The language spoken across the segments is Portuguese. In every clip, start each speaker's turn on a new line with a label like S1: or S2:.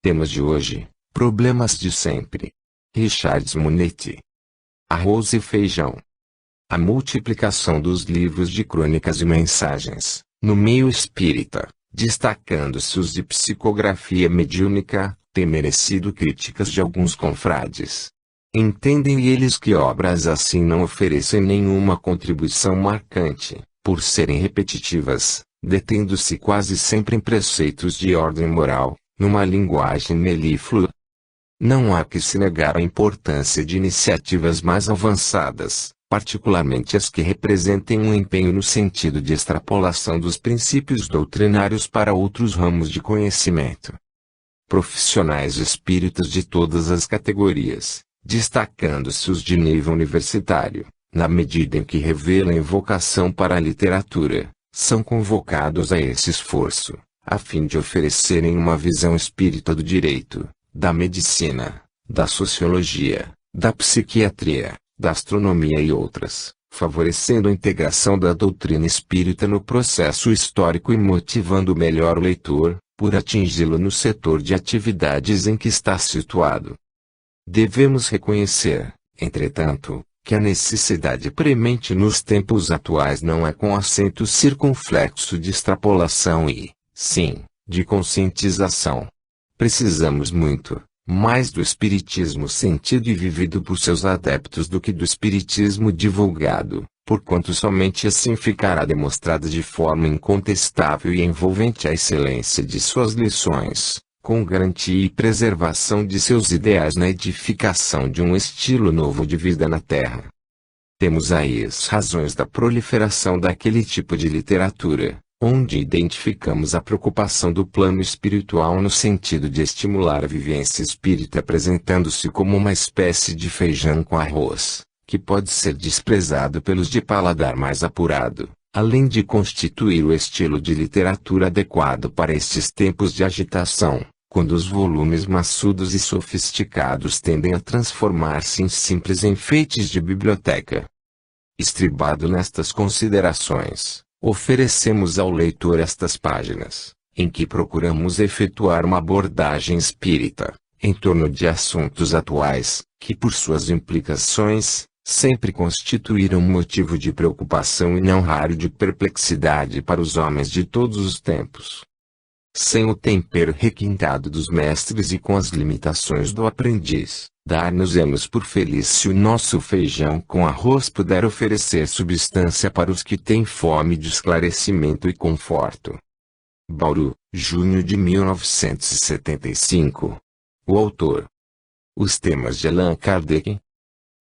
S1: Temas de hoje: problemas de sempre. Richard Simonetti. Arroz e feijão. A multiplicação dos livros de crônicas e mensagens, no meio espírita, destacando-se os de psicografia mediúnica, tem merecido críticas de alguns confrades. Entendem eles que obras assim não oferecem nenhuma contribuição marcante, por serem repetitivas, detendo-se quase sempre em preceitos de ordem moral, numa linguagem melíflua. Não há que se negar a importância de iniciativas mais avançadas, particularmente as que representem um empenho no sentido de extrapolação dos princípios doutrinários para outros ramos de conhecimento. Profissionais espíritas de todas as categorias, destacando-se os de nível universitário, na medida em que revelam vocação para a literatura, são convocados a esse esforço, a fim de oferecerem uma visão espírita do direito, da medicina, da sociologia, da psiquiatria, da astronomia e outras, favorecendo a integração da doutrina espírita no processo histórico e motivando melhor o leitor, por atingi-lo no setor de atividades em que está situado. Devemos reconhecer, entretanto, que a necessidade premente nos tempos atuais não é com acento circunflexo de extrapolação e, sim, de conscientização. Precisamos muito, mais do espiritismo sentido e vivido por seus adeptos do que do espiritismo divulgado, porquanto somente assim ficará demonstrada de forma incontestável e envolvente a excelência de suas lições, com garantia e preservação de seus ideais na edificação de um estilo novo de vida na Terra. Temos aí as razões da proliferação daquele tipo de literatura, onde identificamos a preocupação do plano espiritual no sentido de estimular a vivência espírita apresentando-se como uma espécie de feijão com arroz, que pode ser desprezado pelos de paladar mais apurado, além de constituir o estilo de literatura adequado para estes tempos de agitação, quando os volumes maçudos e sofisticados tendem a transformar-se em simples enfeites de biblioteca. Estribado nestas considerações, oferecemos ao leitor estas páginas, em que procuramos efetuar uma abordagem espírita, em torno de assuntos atuais, que por suas implicações, sempre constituíram motivo de preocupação e não raro de perplexidade para os homens de todos os tempos. Sem o tempero requintado dos mestres e com as limitações do aprendiz, dar-nos-emos por feliz se o nosso feijão com arroz puder oferecer substância para os que têm fome de esclarecimento e conforto. Bauru, junho de 1975. O autor. Os temas de Allan Kardec.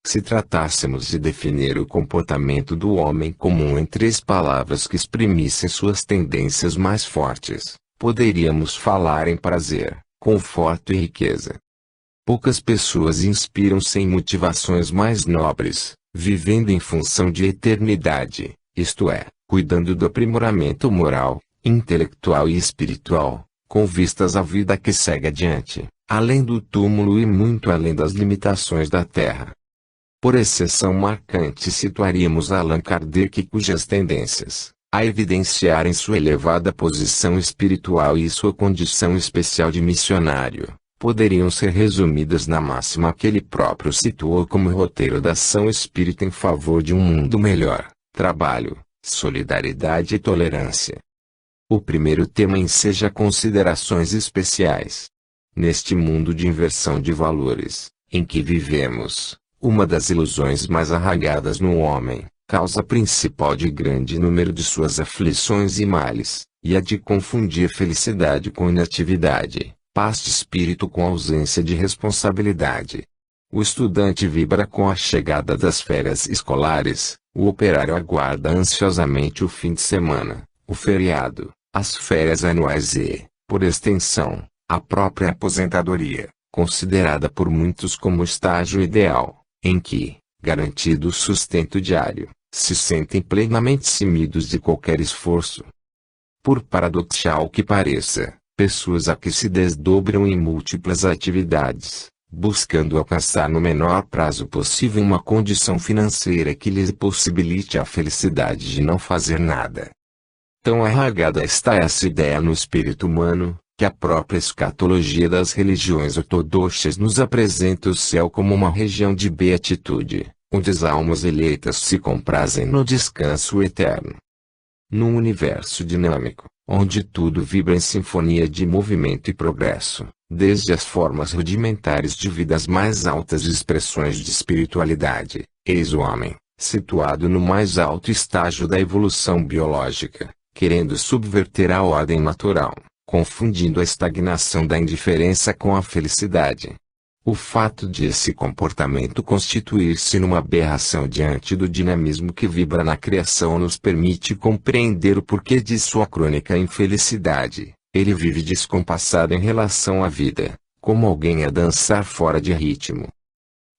S1: Se tratássemos de definir o comportamento do homem comum em 3 palavras que exprimissem suas tendências mais fortes, poderíamos falar em prazer, conforto e riqueza. Poucas pessoas inspiram-se em motivações mais nobres, vivendo em função de eternidade, isto é, cuidando do aprimoramento moral, intelectual e espiritual, com vistas à vida que segue adiante, além do túmulo e muito além das limitações da terra. Por exceção marcante situaríamos Allan Kardec, cujas tendências, a evidenciarem sua elevada posição espiritual e sua condição especial de missionário, poderiam ser resumidas na máxima que ele próprio situou como roteiro da ação espírita em favor de um mundo melhor: trabalho, solidariedade e tolerância. O primeiro tema enseja considerações especiais. Neste mundo de inversão de valores, em que vivemos, uma das ilusões mais arraigadas no homem, causa principal de grande número de suas aflições e males, e a de confundir felicidade com inatividade, paz de espírito com ausência de responsabilidade. O estudante vibra com a chegada das férias escolares, o operário aguarda ansiosamente o fim de semana, o feriado, as férias anuais e, por extensão, a própria aposentadoria, considerada por muitos como o estágio ideal, em que, garantido o sustento diário, se sentem plenamente eximidos de qualquer esforço. Por paradoxal que pareça, pessoas a que se desdobram em múltiplas atividades, buscando alcançar no menor prazo possível uma condição financeira que lhes possibilite a felicidade de não fazer nada. Tão arraigada está essa ideia no espírito humano, que a própria escatologia das religiões ortodoxas nos apresenta o céu como uma região de beatitude, onde as almas eleitas se comprazem no descanso eterno. Num universo dinâmico, onde tudo vibra em sinfonia de movimento e progresso, desde as formas rudimentares de vida às mais altas expressões de espiritualidade, eis o homem, situado no mais alto estágio da evolução biológica, querendo subverter a ordem natural, confundindo a estagnação da indiferença com a felicidade. O fato de esse comportamento constituir-se numa aberração diante do dinamismo que vibra na criação nos permite compreender o porquê de sua crônica infelicidade. Ele vive descompassado em relação à vida, como alguém a dançar fora de ritmo.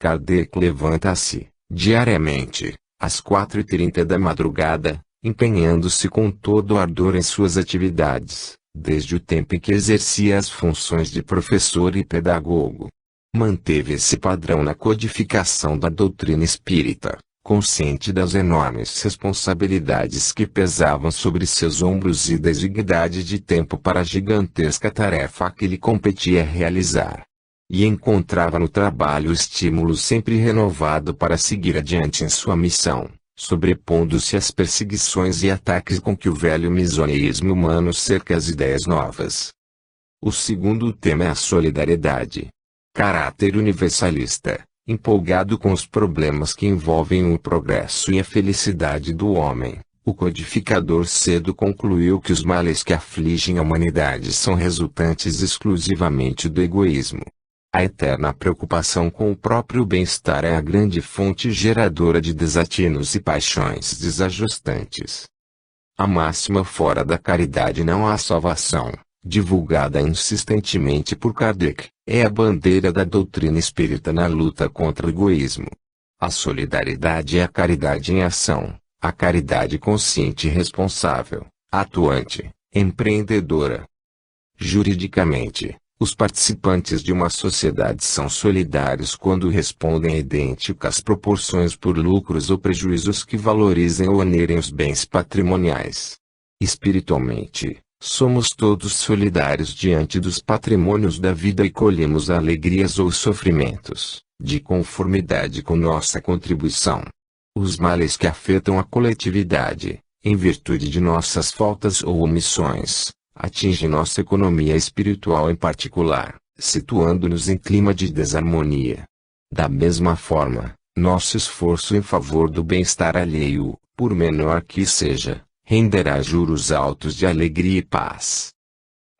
S1: Kardec levanta-se, diariamente, às 4h30 da madrugada, empenhando-se com todo o ardor em suas atividades, desde o tempo em que exercia as funções de professor e pedagogo. Manteve esse padrão na codificação da doutrina espírita, consciente das enormes responsabilidades que pesavam sobre seus ombros e da exiguidade de tempo para a gigantesca tarefa que lhe competia realizar. E encontrava no trabalho estímulo sempre renovado para seguir adiante em sua missão, sobrepondo-se às perseguições e ataques com que o velho misoneísmo humano cerca as ideias novas. O segundo tema é a solidariedade. Caráter universalista, empolgado com os problemas que envolvem o progresso e a felicidade do homem, o codificador cedo concluiu que os males que afligem a humanidade são resultantes exclusivamente do egoísmo. A eterna preocupação com o próprio bem-estar é a grande fonte geradora de desatinos e paixões desajustantes. A máxima fora da caridade não há salvação, divulgada insistentemente por Kardec, é a bandeira da doutrina espírita na luta contra o egoísmo. A solidariedade é a caridade em ação, a caridade consciente e responsável, atuante, empreendedora. Juridicamente, os participantes de uma sociedade são solidários quando respondem a idênticas proporções por lucros ou prejuízos que valorizem ou onerem os bens patrimoniais. Espiritualmente, somos todos solidários diante dos patrimônios da vida e colhemos alegrias ou sofrimentos, de conformidade com nossa contribuição. Os males que afetam a coletividade, em virtude de nossas faltas ou omissões, atingem nossa economia espiritual em particular, situando-nos em clima de desarmonia. Da mesma forma, nosso esforço em favor do bem-estar alheio, por menor que seja, renderá juros altos de alegria e paz.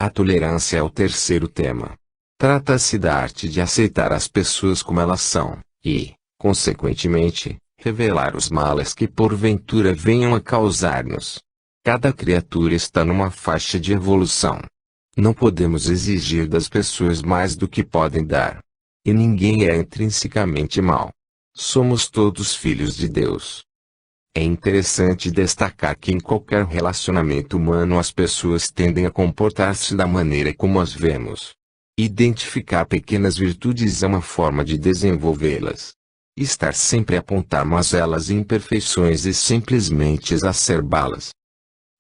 S1: A tolerância é o terceiro tema. Trata-se da arte de aceitar as pessoas como elas são, e, consequentemente, revelar os males que porventura venham a causar-nos. Cada criatura está numa faixa de evolução. Não podemos exigir das pessoas mais do que podem dar. E ninguém é intrinsecamente mau. Somos todos filhos de Deus. É interessante destacar que em qualquer relacionamento humano as pessoas tendem a comportar-se da maneira como as vemos. Identificar pequenas virtudes é uma forma de desenvolvê-las. Estar sempre a apontar mazelas e imperfeições e simplesmente exacerbá-las.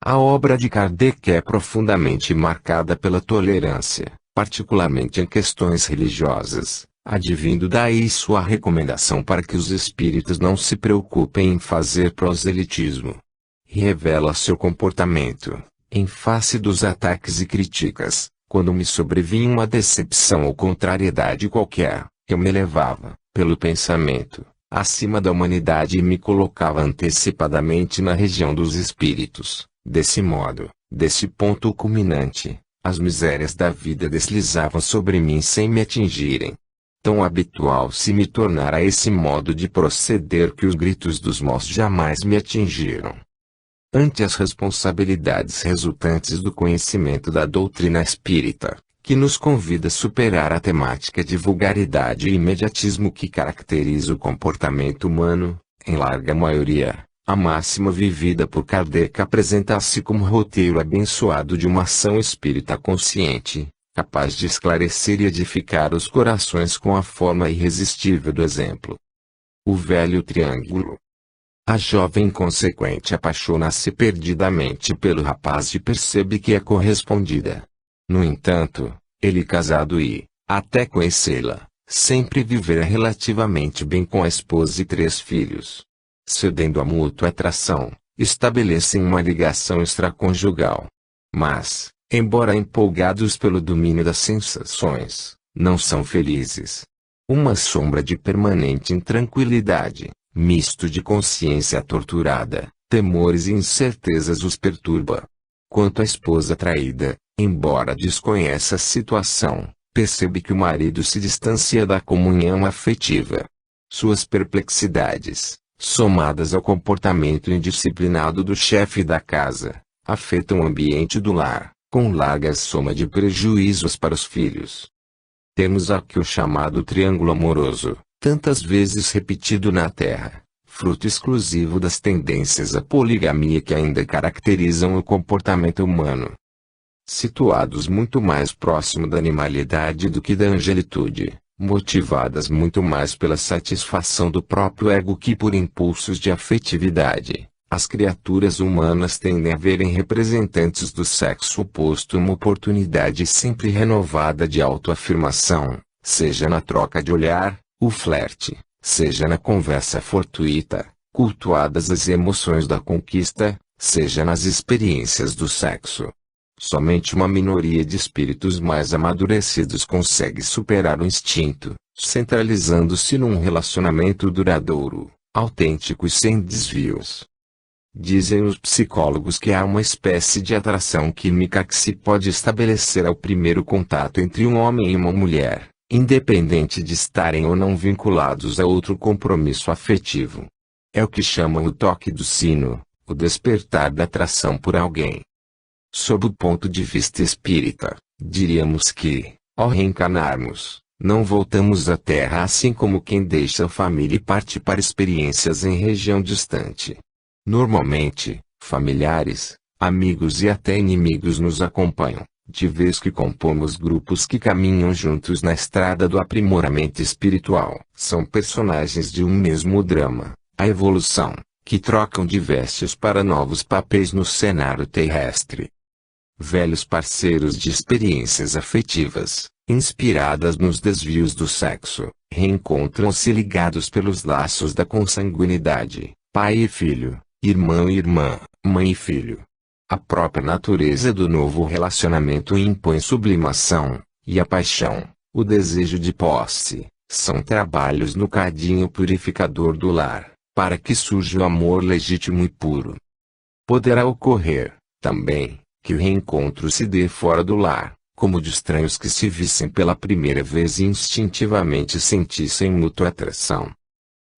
S1: A obra de Kardec é profundamente marcada pela tolerância, particularmente em questões religiosas, advindo daí sua recomendação para que os espíritos não se preocupem em fazer proselitismo. E revela seu comportamento, em face dos ataques e críticas, quando me sobrevinha uma decepção ou contrariedade qualquer, eu me elevava, pelo pensamento, acima da humanidade e me colocava antecipadamente na região dos espíritos. Desse modo, desse ponto culminante, as misérias da vida deslizavam sobre mim sem me atingirem. Tão habitual se me tornara esse modo de proceder que os gritos dos maus jamais me atingiram. Ante as responsabilidades resultantes do conhecimento da doutrina espírita, que nos convida a superar a temática de vulgaridade e imediatismo que caracteriza o comportamento humano, em larga maioria, a máxima vivida por Kardec apresenta-se como roteiro abençoado de uma ação espírita consciente, capaz de esclarecer e edificar os corações com a forma irresistível do exemplo. O velho triângulo. A jovem inconsequente apaixona-se perdidamente pelo rapaz e percebe que é correspondida. No entanto, ele casado e, até conhecê-la, sempre vivera relativamente bem com a esposa e 3 filhos. Cedendo à mútua atração, estabelecem uma ligação extraconjugal. Mas, embora empolgados pelo domínio das sensações, não são felizes. Uma sombra de permanente intranquilidade, misto de consciência torturada, temores e incertezas os perturba. Quanto à esposa traída, embora desconheça a situação, percebe que o marido se distancia da comunhão afetiva. Suas perplexidades, somadas ao comportamento indisciplinado do chefe da casa, afetam o ambiente do lar, com larga soma de prejuízos para os filhos. Temos aqui o chamado triângulo amoroso, tantas vezes repetido na Terra, fruto exclusivo das tendências à poligamia que ainda caracterizam o comportamento humano. Situados muito mais próximo da animalidade do que da angelitude, motivadas muito mais pela satisfação do próprio ego que por impulsos de afetividade, as criaturas humanas tendem a ver em representantes do sexo oposto uma oportunidade sempre renovada de autoafirmação, seja na troca de olhar, o flerte, seja na conversa fortuita, cultuadas as emoções da conquista, seja nas experiências do sexo. Somente uma minoria de espíritos mais amadurecidos consegue superar o instinto, centralizando-se num relacionamento duradouro, autêntico e sem desvios. Dizem os psicólogos que há uma espécie de atração química que se pode estabelecer ao primeiro contato entre um homem e uma mulher, independente de estarem ou não vinculados a outro compromisso afetivo. É o que chamam o toque do sino, o despertar da atração por alguém. Sob o ponto de vista espírita, diríamos que, ao reencarnarmos, não voltamos à Terra assim como quem deixa a família e parte para experiências em região distante. Normalmente, familiares, amigos e até inimigos nos acompanham, de vez que compomos grupos que caminham juntos na estrada do aprimoramento espiritual. São personagens de um mesmo drama, a evolução, que trocam de vestes para novos papéis no cenário terrestre. Velhos parceiros de experiências afetivas, inspiradas nos desvios do sexo, reencontram-se ligados pelos laços da consanguinidade, pai e filho, irmão e irmã, mãe e filho. A própria natureza do novo relacionamento impõe sublimação, e a paixão, o desejo de posse, são trabalhos no cadinho purificador do lar, para que surja o amor legítimo e puro. Poderá ocorrer, também, que o reencontro se dê fora do lar, como de estranhos que se vissem pela primeira vez e instintivamente sentissem mútua atração.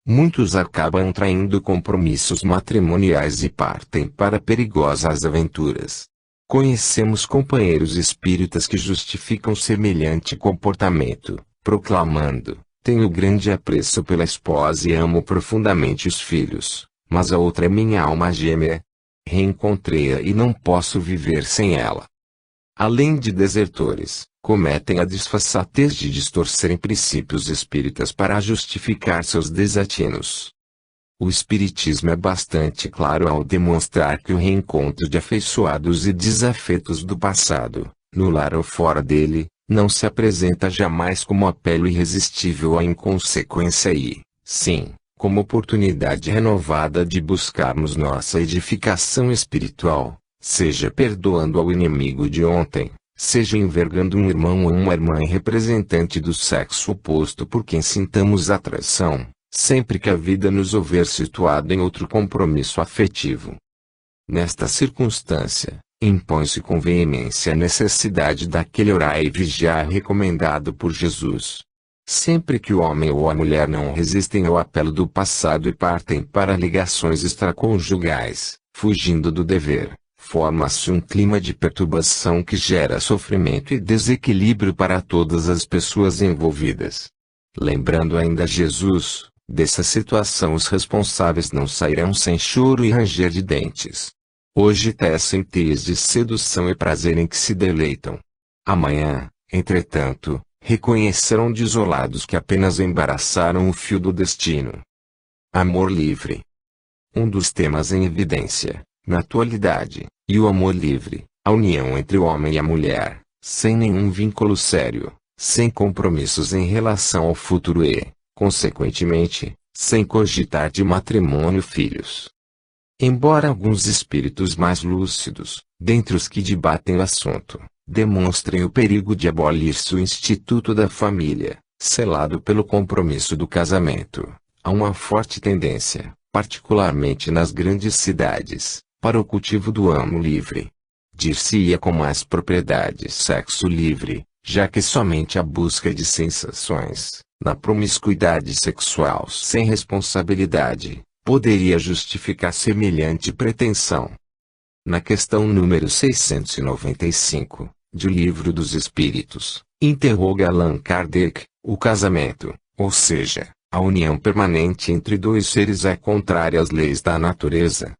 S1: Muitos acabam traindo compromissos matrimoniais e partem para perigosas aventuras. Conhecemos companheiros espíritas que justificam semelhante comportamento, proclamando: tenho grande apreço pela esposa e amo profundamente os filhos, mas a outra é minha alma gêmea. Reencontrei-a e não posso viver sem ela. Além de desertores, cometem a disfarçatez de distorcerem princípios espíritas para justificar seus desatinos. O Espiritismo é bastante claro ao demonstrar que o reencontro de afeiçoados e desafetos do passado, no lar ou fora dele, não se apresenta jamais como apelo irresistível à inconsequência e, sim, como oportunidade renovada de buscarmos nossa edificação espiritual, seja perdoando ao inimigo de ontem, seja envergando um irmão ou uma irmã representante do sexo oposto por quem sintamos atração, sempre que a vida nos houver situado em outro compromisso afetivo. Nesta circunstância, impõe-se com veemência a necessidade daquele orar e vigiar recomendado por Jesus. Sempre que o homem ou a mulher não resistem ao apelo do passado e partem para ligações extraconjugais, fugindo do dever, forma-se um clima de perturbação que gera sofrimento e desequilíbrio para todas as pessoas envolvidas. Lembrando ainda Jesus, dessa situação os responsáveis não sairão sem choro e ranger de dentes. Hoje tecem teias de sedução e prazer em que se deleitam. Amanhã, entretanto, reconhecerão desolados que apenas embaraçaram o fio do destino. Amor livre. Um dos temas em evidência, na atualidade, e o amor livre, a união entre o homem e a mulher, sem nenhum vínculo sério, sem compromissos em relação ao futuro e, consequentemente, sem cogitar de matrimônio filhos. Embora alguns espíritos mais lúcidos, dentre os que debatem o assunto, demonstrem o perigo de abolir-se o instituto da família, selado pelo compromisso do casamento, há uma forte tendência, particularmente nas grandes cidades, para o cultivo do amo livre. Dir-se-ia com mais propriedade sexo livre, já que somente a busca de sensações, na promiscuidade sexual sem responsabilidade, poderia justificar semelhante pretensão. Na questão número 695, de O Livro dos Espíritos, interroga Allan Kardec, o casamento, ou seja, a união permanente entre dois seres é contrária às leis da natureza?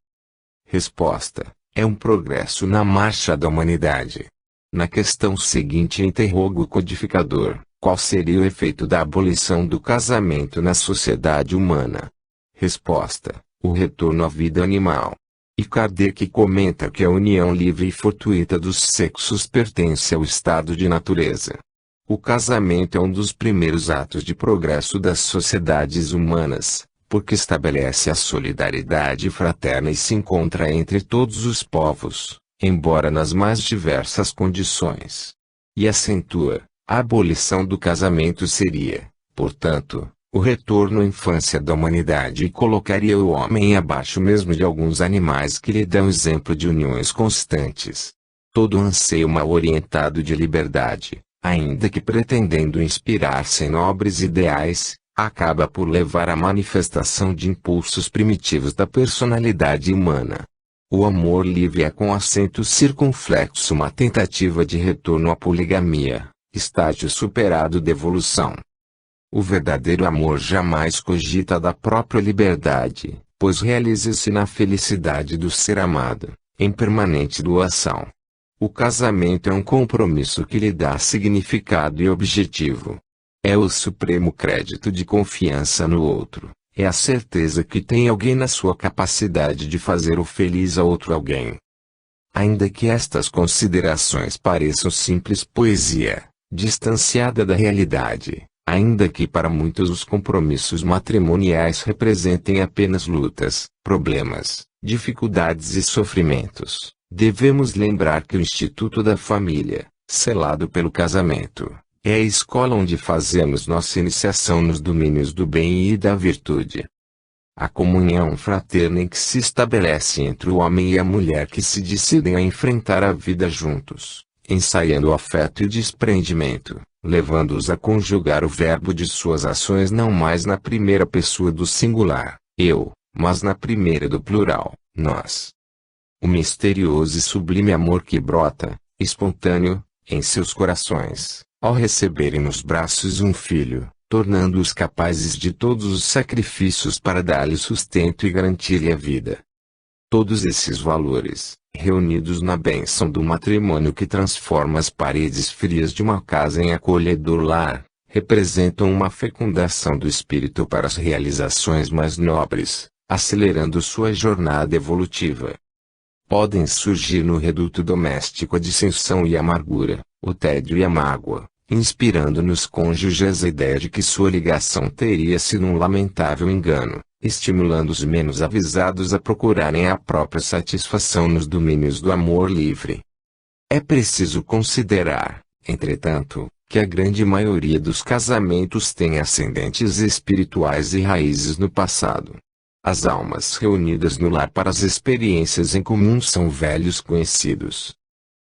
S1: Resposta: é um progresso na marcha da humanidade. Na questão seguinte interroga o codificador, qual seria o efeito da abolição do casamento na sociedade humana? Resposta: o retorno à vida animal. E Kardec comenta que a união livre e fortuita dos sexos pertence ao estado de natureza. O casamento é um dos primeiros atos de progresso das sociedades humanas, porque estabelece a solidariedade fraterna e se encontra entre todos os povos, embora nas mais diversas condições. E acentua, a abolição do casamento seria, portanto, o retorno à infância da humanidade e colocaria o homem abaixo mesmo de alguns animais que lhe dão exemplo de uniões constantes. Todo anseio mal orientado de liberdade, ainda que pretendendo inspirar-se em nobres ideais, acaba por levar à manifestação de impulsos primitivos da personalidade humana. O amor livre é com acento circunflexo uma tentativa de retorno à poligamia, estágio superado de evolução. O verdadeiro amor jamais cogita da própria liberdade, pois realiza-se na felicidade do ser amado, em permanente doação. O casamento é um compromisso que lhe dá significado e objetivo. É o supremo crédito de confiança no outro, é a certeza que tem alguém na sua capacidade de fazer o feliz a outro alguém. Ainda que estas considerações pareçam simples poesia, distanciada da realidade, ainda que para muitos os compromissos matrimoniais representem apenas lutas, problemas, dificuldades e sofrimentos, devemos lembrar que o Instituto da Família, selado pelo casamento, é a escola onde fazemos nossa iniciação nos domínios do bem e da virtude. A comunhão fraterna em que se estabelece entre o homem e a mulher que se decidem a enfrentar a vida juntos, ensaiando o afeto e o desprendimento, levando-os a conjugar o verbo de suas ações não mais na primeira pessoa do singular, eu, mas na primeira do plural, nós. O misterioso e sublime amor que brota, espontâneo, em seus corações, ao receberem nos braços um filho, tornando-os capazes de todos os sacrifícios para dar-lhe sustento e garantir-lhe a vida. Todos esses valores, reunidos na bênção do matrimônio que transforma as paredes frias de uma casa em acolhedor lar, representam uma fecundação do espírito para as realizações mais nobres, acelerando sua jornada evolutiva. Podem surgir no reduto doméstico a dissensão e a amargura, o tédio e a mágoa, inspirando nos cônjuges a ideia de que sua ligação teria sido um lamentável engano, estimulando os menos avisados a procurarem a própria satisfação nos domínios do amor livre. É preciso considerar, entretanto, que a grande maioria dos casamentos tem ascendentes espirituais e raízes no passado. As almas reunidas no lar para as experiências em comum são velhos conhecidos.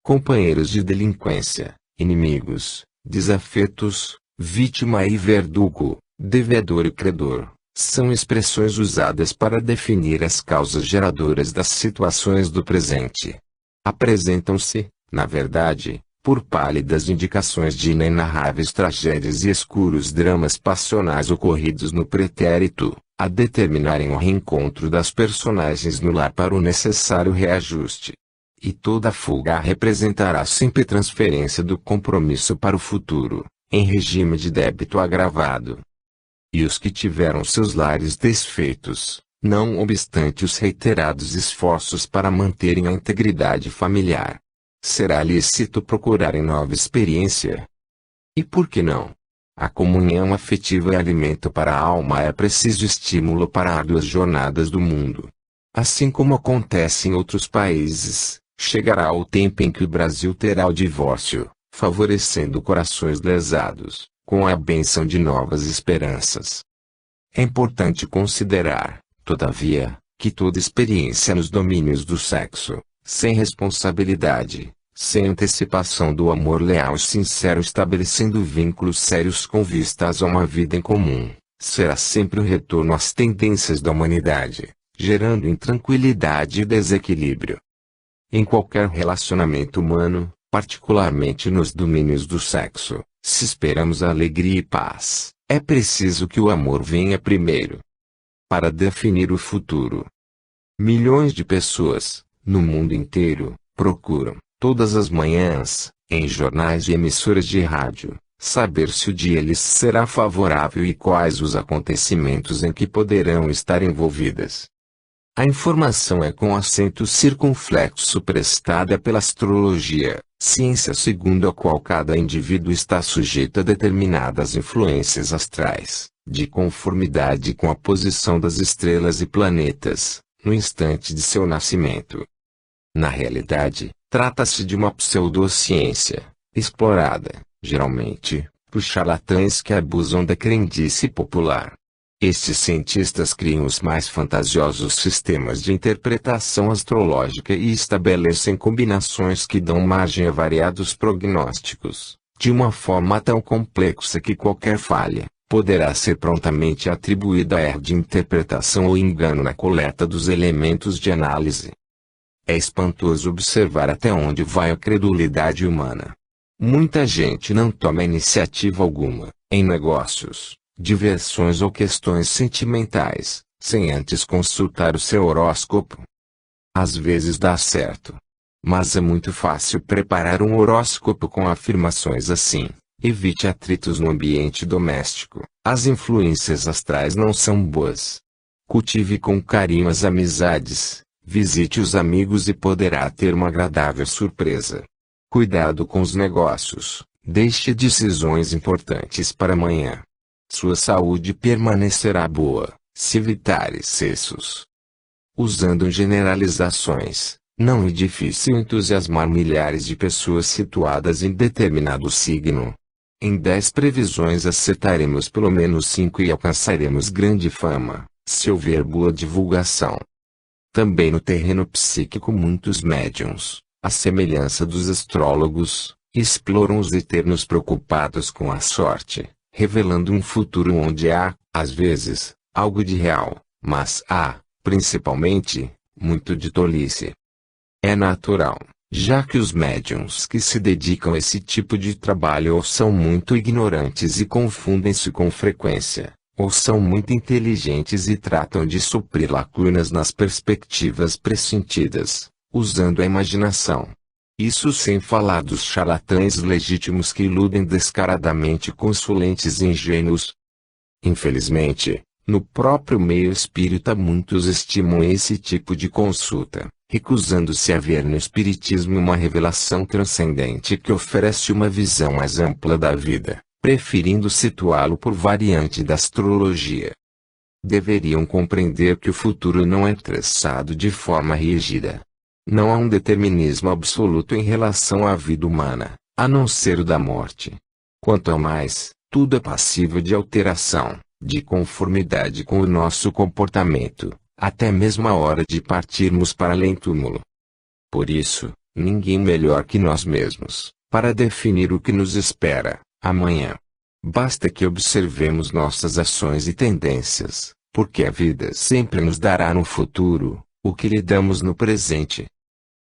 S1: Companheiros de delinquência, inimigos, desafetos, vítima e verdugo, devedor e credor, são expressões usadas para definir as causas geradoras das situações do presente. Apresentam-se, na verdade, por pálidas indicações de inenarráveis tragédias e escuros dramas passionais ocorridos no pretérito, a determinarem o reencontro das personagens no lar para o necessário reajuste. E toda fuga representará sempre transferência do compromisso para o futuro, em regime de débito agravado. E os que tiveram seus lares desfeitos, não obstante os reiterados esforços para manterem a integridade familiar, será lícito procurar em nova experiência? E por que não? A comunhão afetiva é alimento para a alma, é preciso estímulo para árduas jornadas do mundo. Assim como acontece em outros países, chegará o tempo em que o Brasil terá o divórcio, favorecendo corações lesados, com a bênção de novas esperanças. É importante considerar, todavia, que toda experiência nos domínios do sexo, sem responsabilidade, sem antecipação do amor leal e sincero, estabelecendo vínculos sérios com vistas a uma vida em comum, será sempre um retorno às tendências da humanidade, gerando intranquilidade e desequilíbrio. Em qualquer relacionamento humano, particularmente nos domínios do sexo, se esperamos alegria e paz, é preciso que o amor venha primeiro. Para definir o futuro, milhões de pessoas, no mundo inteiro, procuram, todas as manhãs, em jornais e emissoras de rádio, saber se o dia lhes será favorável e quais os acontecimentos em que poderão estar envolvidas. A informação é com acento circunflexo prestada pela astrologia, ciência segundo a qual cada indivíduo está sujeito a determinadas influências astrais, de conformidade com a posição das estrelas e planetas, no instante de seu nascimento. Na realidade, trata-se de uma pseudociência, explorada, geralmente, por charlatães que abusam da crendice popular. Estes cientistas criam os mais fantasiosos sistemas de interpretação astrológica e estabelecem combinações que dão margem a variados prognósticos, de uma forma tão complexa que qualquer falha poderá ser prontamente atribuída a erro de interpretação ou engano na coleta dos elementos de análise. É espantoso observar até onde vai a credulidade humana. Muita gente não toma iniciativa alguma, em negócios, diversões ou questões sentimentais, sem antes consultar o seu horóscopo. Às vezes dá certo. Mas é muito fácil preparar um horóscopo com afirmações assim: evite atritos no ambiente doméstico, as influências astrais não são boas. Cultive com carinho as amizades, visite os amigos e poderá ter uma agradável surpresa. Cuidado com os negócios, deixe decisões importantes para amanhã. Sua saúde permanecerá boa, se evitar excessos. Usando generalizações, não é difícil entusiasmar milhares de pessoas situadas em determinado signo. Em 10 previsões acertaremos pelo menos 5 e alcançaremos grande fama, se houver boa divulgação. Também no terreno psíquico muitos médiuns, à semelhança dos astrólogos, exploram os eternos preocupados com a sorte, revelando um futuro onde há, às vezes, algo de real, mas há, principalmente, muito de tolice. É natural, já que os médiuns que se dedicam a esse tipo de trabalho ou são muito ignorantes e confundem-se com frequência, ou são muito inteligentes e tratam de suprir lacunas nas perspectivas pressentidas, usando a imaginação. Isso sem falar dos charlatães legítimos que iludem descaradamente consulentes ingênuos. Infelizmente, no próprio meio espírita muitos estimam esse tipo de consulta, recusando-se a ver no espiritismo uma revelação transcendente que oferece uma visão mais ampla da vida, preferindo situá-lo por variante da astrologia. Deveriam compreender que o futuro não é traçado de forma rígida. Não há um determinismo absoluto em relação à vida humana, a não ser o da morte. Quanto ao mais, tudo é passível de alteração, de conformidade com o nosso comportamento, até mesmo a hora de partirmos para além-túmulo. Por isso, ninguém melhor que nós mesmos, para definir o que nos espera amanhã. Basta que observemos nossas ações e tendências, porque a vida sempre nos dará no futuro o que lhe damos no presente.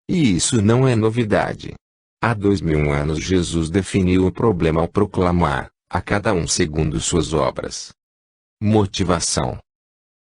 S1: E isso não é novidade. Há 2000 anos Jesus definiu o problema ao proclamar, a cada um segundo suas obras. Motivação.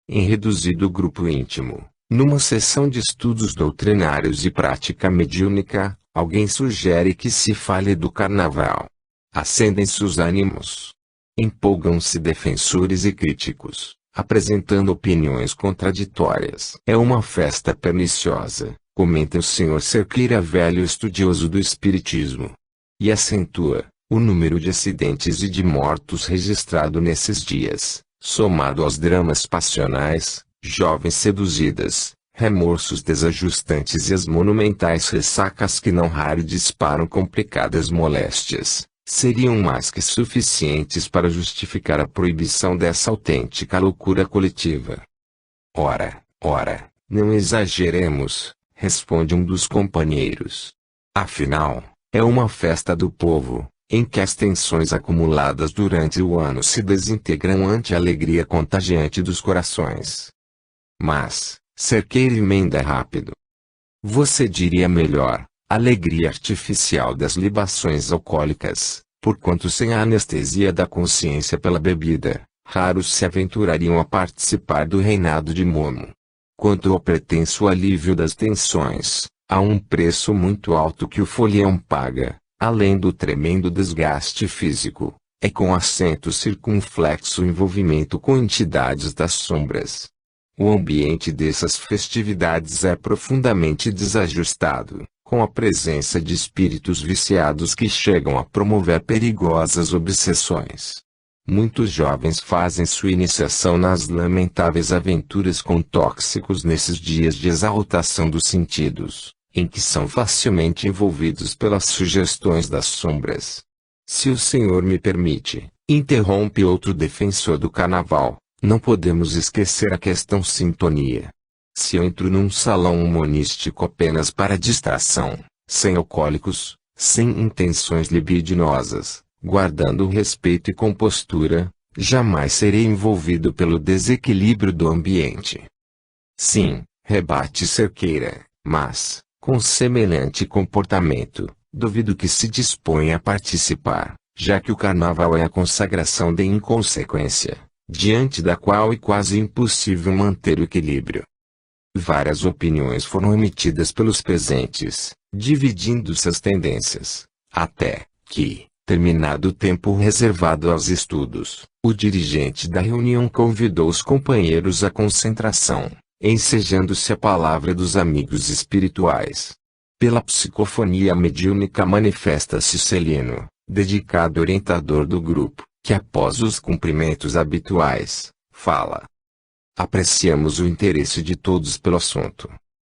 S1: Em reduzido grupo íntimo, numa sessão de estudos doutrinários e prática mediúnica, alguém sugere que se fale do carnaval. Acendem-se os ânimos. Empolgam-se defensores e críticos, apresentando opiniões contraditórias. É uma festa perniciosa, comenta o Sr. Cerqueira, velho estudioso do espiritismo. E acentua: o número de acidentes e de mortos registrado nesses dias, somado aos dramas passionais, jovens seduzidas, remorsos desajustantes e as monumentais ressacas que não raro disparam complicadas moléstias, seriam mais que suficientes para justificar a proibição dessa autêntica loucura coletiva. Ora, não exageremos, responde um dos companheiros. Afinal, é uma festa do povo, em que as tensões acumuladas durante o ano se desintegram ante a alegria contagiante dos corações. Mas, Cerqueira emenda rápido. Você diria melhor, alegria artificial das libações alcoólicas, porquanto sem a anestesia da consciência pela bebida, raros se aventurariam a participar do reinado de Momo. Quanto ao pretenso alívio das tensões, há um preço muito alto que o folião paga, além do tremendo desgaste físico, é com acento circunflexo o envolvimento com entidades das sombras. O ambiente dessas festividades é profundamente desajustado, com a presença de espíritos viciados que chegam a promover perigosas obsessões. Muitos jovens fazem sua iniciação nas lamentáveis aventuras com tóxicos nesses dias de exaltação dos sentidos, em que são facilmente envolvidos pelas sugestões das sombras. Se o senhor me permite, interrompe outro defensor do carnaval, não podemos esquecer a questão sintonia. Se eu entro num salão humonístico apenas para distração, sem alcoólicos, sem intenções libidinosas, guardando respeito e compostura, jamais serei envolvido pelo desequilíbrio do ambiente. Sim, rebate Cerqueira, mas, com semelhante comportamento, duvido que se disponha a participar, já que o carnaval é a consagração de inconsequência, diante da qual é quase impossível manter o equilíbrio. Várias opiniões foram emitidas pelos presentes, dividindo-se as tendências, até que, terminado o tempo reservado aos estudos, o dirigente da reunião convidou os companheiros à concentração, ensejando-se a palavra dos amigos espirituais. Pela psicofonia mediúnica manifesta-se Celino, dedicado orientador do grupo, que após os cumprimentos habituais, fala. Apreciamos o interesse de todos pelo assunto.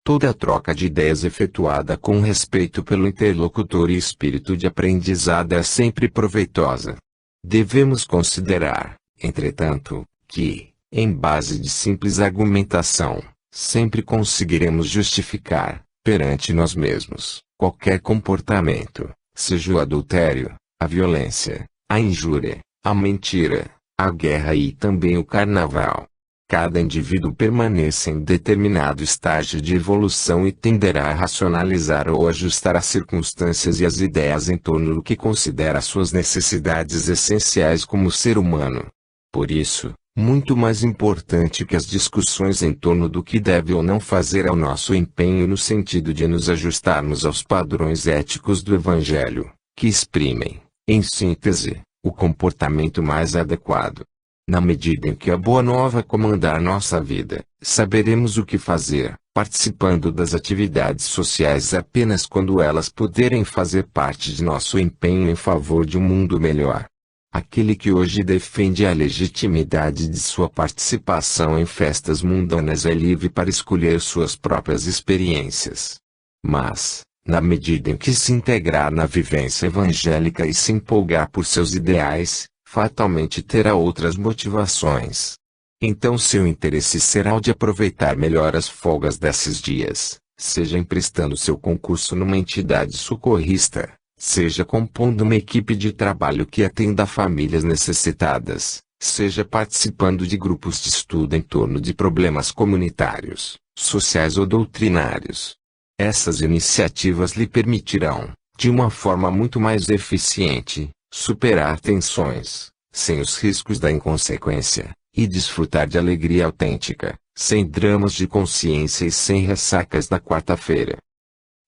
S1: Toda a troca de ideias efetuada com respeito pelo interlocutor e espírito de aprendizado é sempre proveitosa. Devemos considerar, entretanto, que, em base de simples argumentação, sempre conseguiremos justificar, perante nós mesmos, qualquer comportamento, seja o adultério, a violência, a injúria, a mentira, a guerra e também o carnaval. Cada indivíduo permanece em determinado estágio de evolução e tenderá a racionalizar ou ajustar as circunstâncias e as ideias em torno do que considera suas necessidades essenciais como ser humano. Por isso, muito mais importante que as discussões em torno do que deve ou não fazer é o nosso empenho no sentido de nos ajustarmos aos padrões éticos do Evangelho, que exprimem, em síntese, o comportamento mais adequado. Na medida em que a Boa Nova comandar nossa vida, saberemos o que fazer, participando das atividades sociais apenas quando elas puderem fazer parte de nosso empenho em favor de um mundo melhor. Aquele que hoje defende a legitimidade de sua participação em festas mundanas é livre para escolher suas próprias experiências. Mas, na medida em que se integrar na vivência evangélica e se empolgar por seus ideais, fatalmente terá outras motivações. Então seu interesse será o de aproveitar melhor as folgas desses dias, seja emprestando seu concurso numa entidade socorrista, seja compondo uma equipe de trabalho que atenda a famílias necessitadas, seja participando de grupos de estudo em torno de problemas comunitários, sociais ou doutrinários. Essas iniciativas lhe permitirão, de uma forma muito mais eficiente, superar tensões, sem os riscos da inconsequência, e desfrutar de alegria autêntica, sem dramas de consciência e sem ressacas da quarta-feira.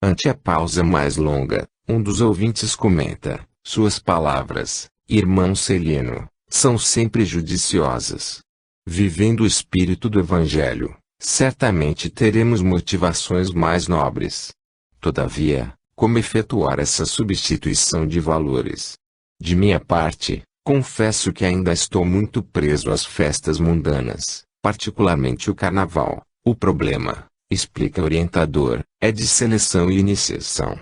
S1: Ante a pausa mais longa, um dos ouvintes comenta: suas palavras, irmão Celino, são sempre judiciosas. Vivendo o espírito do Evangelho, certamente teremos motivações mais nobres. Todavia, como efetuar essa substituição de valores? De minha parte, confesso que ainda estou muito preso às festas mundanas, particularmente o carnaval. O problema, explica o orientador, é de seleção e iniciação.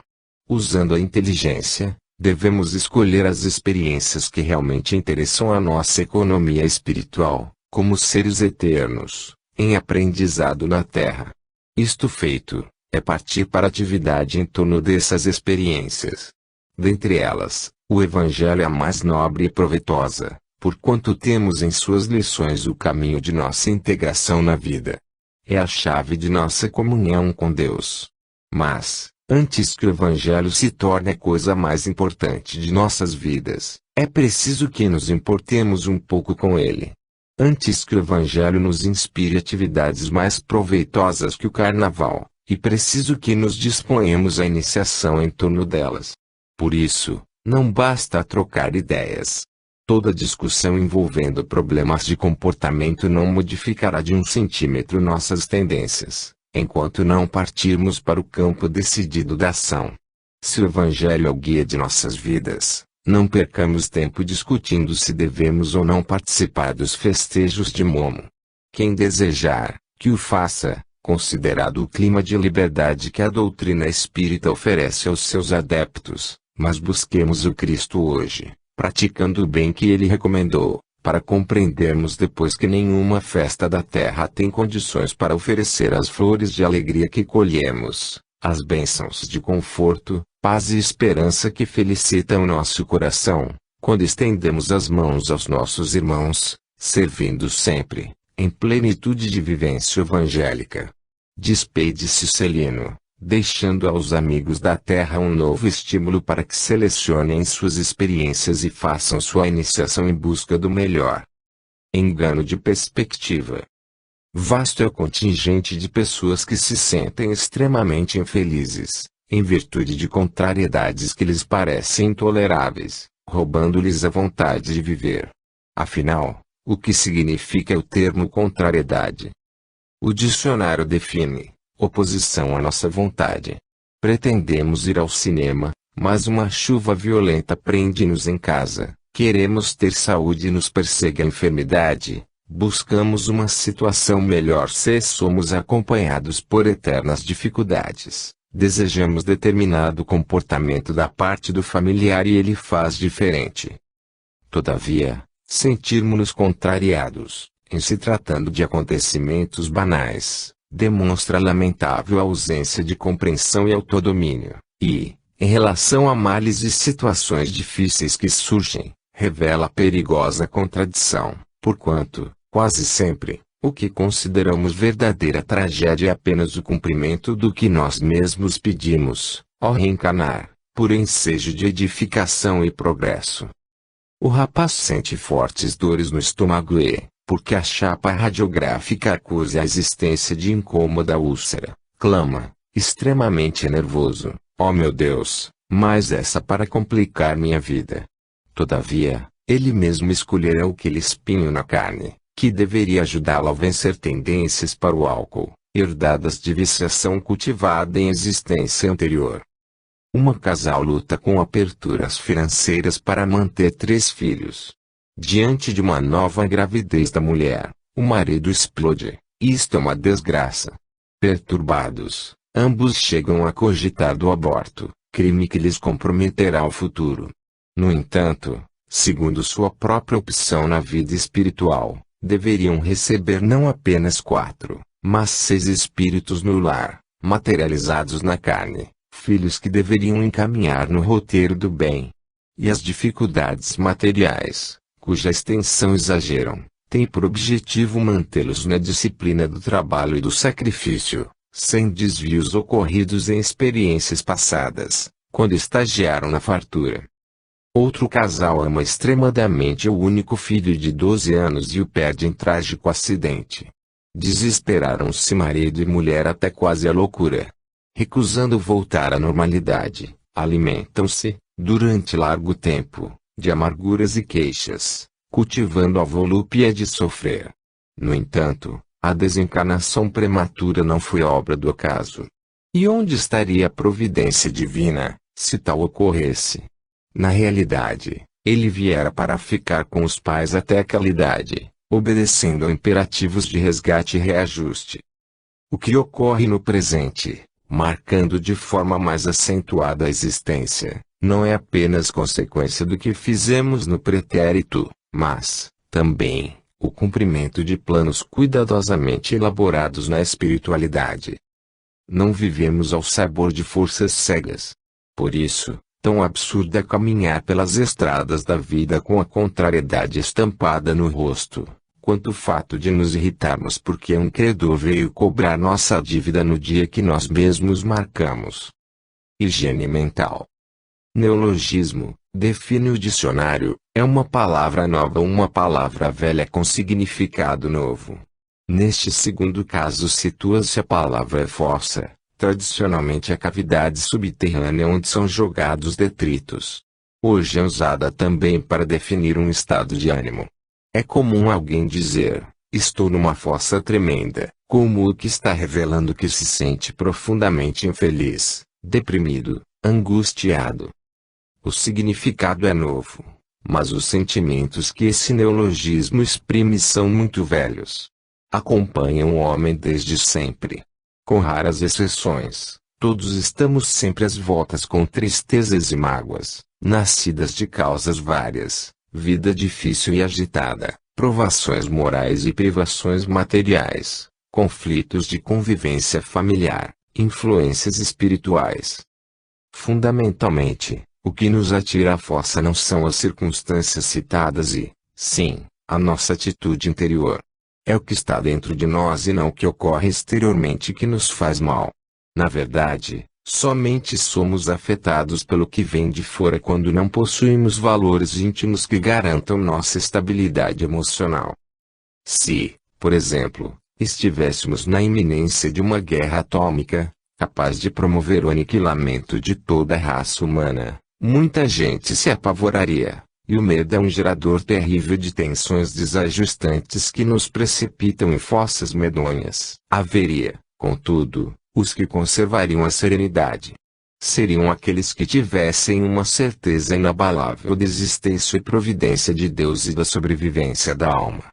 S1: Usando a inteligência, devemos escolher as experiências que realmente interessam a nossa economia espiritual, como seres eternos, em aprendizado na Terra. Isto feito, é partir para a atividade em torno dessas experiências. Dentre elas, o Evangelho é a mais nobre e proveitosa, porquanto temos em suas lições o caminho de nossa integração na vida. É a chave de nossa comunhão com Deus. Mas, antes que o Evangelho se torne a coisa mais importante de nossas vidas, é preciso que nos importemos um pouco com ele. Antes que o Evangelho nos inspire atividades mais proveitosas que o carnaval, é preciso que nos disponhamos à iniciação em torno delas. Por isso, não basta trocar ideias. Toda discussão envolvendo problemas de comportamento não modificará de 1 cm nossas tendências, enquanto não partirmos para o campo decidido da ação. Se o Evangelho é o guia de nossas vidas, não percamos tempo discutindo se devemos ou não participar dos festejos de Momo. Quem desejar, que o faça, considerado o clima de liberdade que a doutrina espírita oferece aos seus adeptos, mas busquemos o Cristo hoje, praticando o bem que ele recomendou, para compreendermos depois que nenhuma festa da terra tem condições para oferecer as flores de alegria que colhemos, as bênçãos de conforto, paz e esperança que felicitam nosso coração, quando estendemos as mãos aos nossos irmãos, servindo sempre, em plenitude de vivência evangélica. Despede-se Celino, deixando aos amigos da terra um novo estímulo para que selecionem suas experiências e façam sua iniciação em busca do melhor. Engano de perspectiva. Vasto é o contingente de pessoas que se sentem extremamente infelizes, em virtude de contrariedades que lhes parecem intoleráveis, roubando-lhes a vontade de viver. Afinal, o que significa o termo contrariedade? O dicionário define: oposição à nossa vontade. Pretendemos ir ao cinema, mas uma chuva violenta prende-nos em casa. Queremos ter saúde e nos persegue a enfermidade. Buscamos uma situação melhor se somos acompanhados por eternas dificuldades. Desejamos determinado comportamento da parte do familiar e ele faz diferente. Todavia, sentirmos-nos contrariados, em se tratando de acontecimentos banais, demonstra lamentável ausência de compreensão e autodomínio, e, em relação a males e situações difíceis que surgem, revela perigosa contradição, porquanto, quase sempre, o que consideramos verdadeira tragédia é apenas o cumprimento do que nós mesmos pedimos, ao reencarnar, por ensejo de edificação e progresso. O rapaz sente fortes dores no estômago e, porque a chapa radiográfica acusa a existência de incômoda úlcera, clama, extremamente nervoso: "Oh meu Deus, mais essa para complicar minha vida." Todavia, ele mesmo escolherá aquele espinho na carne, que deveria ajudá-lo a vencer tendências para o álcool, herdadas de viciação cultivada em existência anterior. Um casal luta com aperturas financeiras para manter 3 filhos. Diante de uma nova gravidez da mulher, o marido explode: "Isto é uma desgraça." Perturbados, ambos chegam a cogitar do aborto, crime que lhes comprometerá o futuro. No entanto, segundo sua própria opção na vida espiritual, deveriam receber não apenas 4, mas 6 espíritos no lar, materializados na carne, filhos que deveriam encaminhar no roteiro do bem. E as dificuldades materiais, cuja extensão exageram, têm por objetivo mantê-los na disciplina do trabalho e do sacrifício, sem desvios ocorridos em experiências passadas, quando estagiaram na fartura. Outro casal ama extremadamente o único filho de 12 anos e o perde em trágico acidente. Desesperaram-se marido e mulher até quase a loucura. Recusando voltar à normalidade, alimentam-se, durante largo tempo, de amarguras e queixas, cultivando a volúpia de sofrer. No entanto, A desencarnação prematura não foi obra do acaso. E onde estaria a providência divina, se tal ocorresse? Na realidade, ele viera para ficar com os pais até aquela idade, obedecendo a imperativos de resgate e reajuste. O que ocorre no presente, marcando de forma mais acentuada a existência, não é apenas consequência do que fizemos no pretérito, mas, também, o cumprimento de planos cuidadosamente elaborados na espiritualidade. Não vivemos ao sabor de forças cegas. Por isso, tão absurdo é caminhar pelas estradas da vida com a contrariedade estampada no rosto, quanto o fato de nos irritarmos porque um credor veio cobrar nossa dívida no dia que nós mesmos marcamos. Higiene mental. Neologismo, define o dicionário, é uma palavra nova ou uma palavra velha com significado novo. Neste segundo caso situa-se a palavra fossa, tradicionalmente a cavidade subterrânea onde são jogados detritos. Hoje é usada também para definir um estado de ânimo. É comum alguém dizer, estou numa fossa tremenda, como o que está revelando que se sente profundamente infeliz, deprimido, angustiado. O significado é novo, mas os sentimentos que esse neologismo exprime são muito velhos. Acompanham o homem desde sempre. Com raras exceções, todos estamos sempre às voltas com tristezas e mágoas, nascidas de causas várias, vida difícil e agitada, provações morais e privações materiais, conflitos de convivência familiar, influências espirituais. Fundamentalmente, o que nos atira à fossa não são as circunstâncias citadas e, sim, a nossa atitude interior. É o que está dentro de nós e não o que ocorre exteriormente que nos faz mal. Na verdade, somente somos afetados pelo que vem de fora quando não possuímos valores íntimos que garantam nossa estabilidade emocional. Se, por exemplo, estivéssemos na iminência de uma guerra atômica, capaz de promover o aniquilamento de toda a raça humana, muita gente se apavoraria, e o medo é um gerador terrível de tensões desajustantes que nos precipitam em fossas medonhas. Haveria, contudo, os que conservariam a serenidade. Seriam aqueles que tivessem uma certeza inabalável da existência e providência de Deus e da sobrevivência da alma.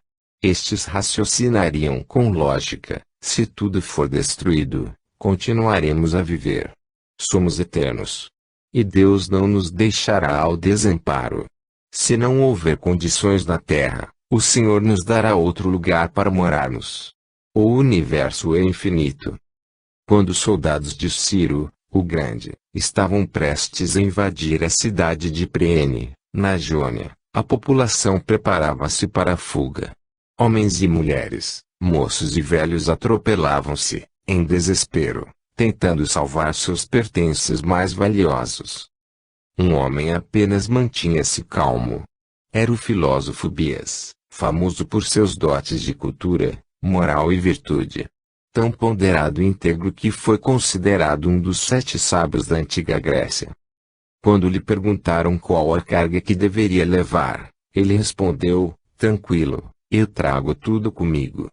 S1: Estes raciocinariam com lógica, se tudo for destruído, continuaremos a viver. Somos eternos. E Deus não nos deixará ao desamparo. Se não houver condições na Terra, o Senhor nos dará outro lugar para morarmos. O universo é infinito. Quando os soldados de Ciro, o Grande, estavam prestes a invadir a cidade de Priene, na Jônia, a população preparava-se para a fuga. Homens e mulheres, moços e velhos atropelavam-se, em desespero, tentando salvar seus pertences mais valiosos. Um homem apenas mantinha-se calmo. Era o filósofo Bias, famoso por seus dotes de cultura, moral e virtude. Tão ponderado e íntegro que foi considerado um dos 7 sábios da antiga Grécia. Quando lhe perguntaram qual a carga que deveria levar, ele respondeu, tranquilo, eu trago tudo comigo.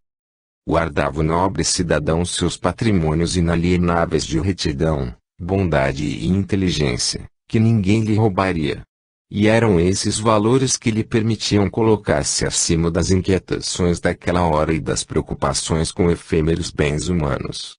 S1: Guardava o nobre cidadão seus patrimônios inalienáveis de retidão, bondade e inteligência, que ninguém lhe roubaria. E eram esses valores que lhe permitiam colocar-se acima das inquietações daquela hora e das preocupações com efêmeros bens humanos.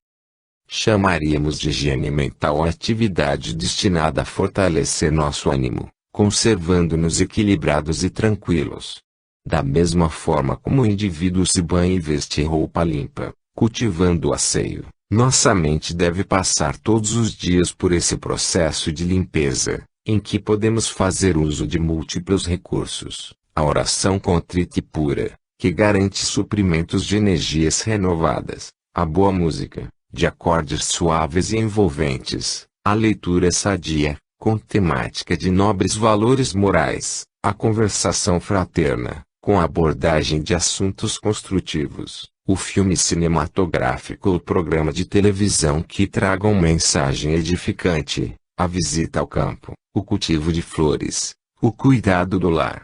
S1: Chamaríamos de higiene mental a atividade destinada a fortalecer nosso ânimo, conservando-nos equilibrados e tranquilos. Da mesma forma como o indivíduo se banha e veste roupa limpa, cultivando o asseio, nossa mente deve passar todos os dias por esse processo de limpeza, em que podemos fazer uso de múltiplos recursos. A oração contrita e pura, que garante suprimentos de energias renovadas, a boa música, de acordes suaves e envolventes, a leitura sadia, com temática de nobres valores morais, a conversação fraterna, com abordagem de assuntos construtivos, o filme cinematográfico ou programa de televisão que tragam mensagem edificante, a visita ao campo, o cultivo de flores, o cuidado do lar.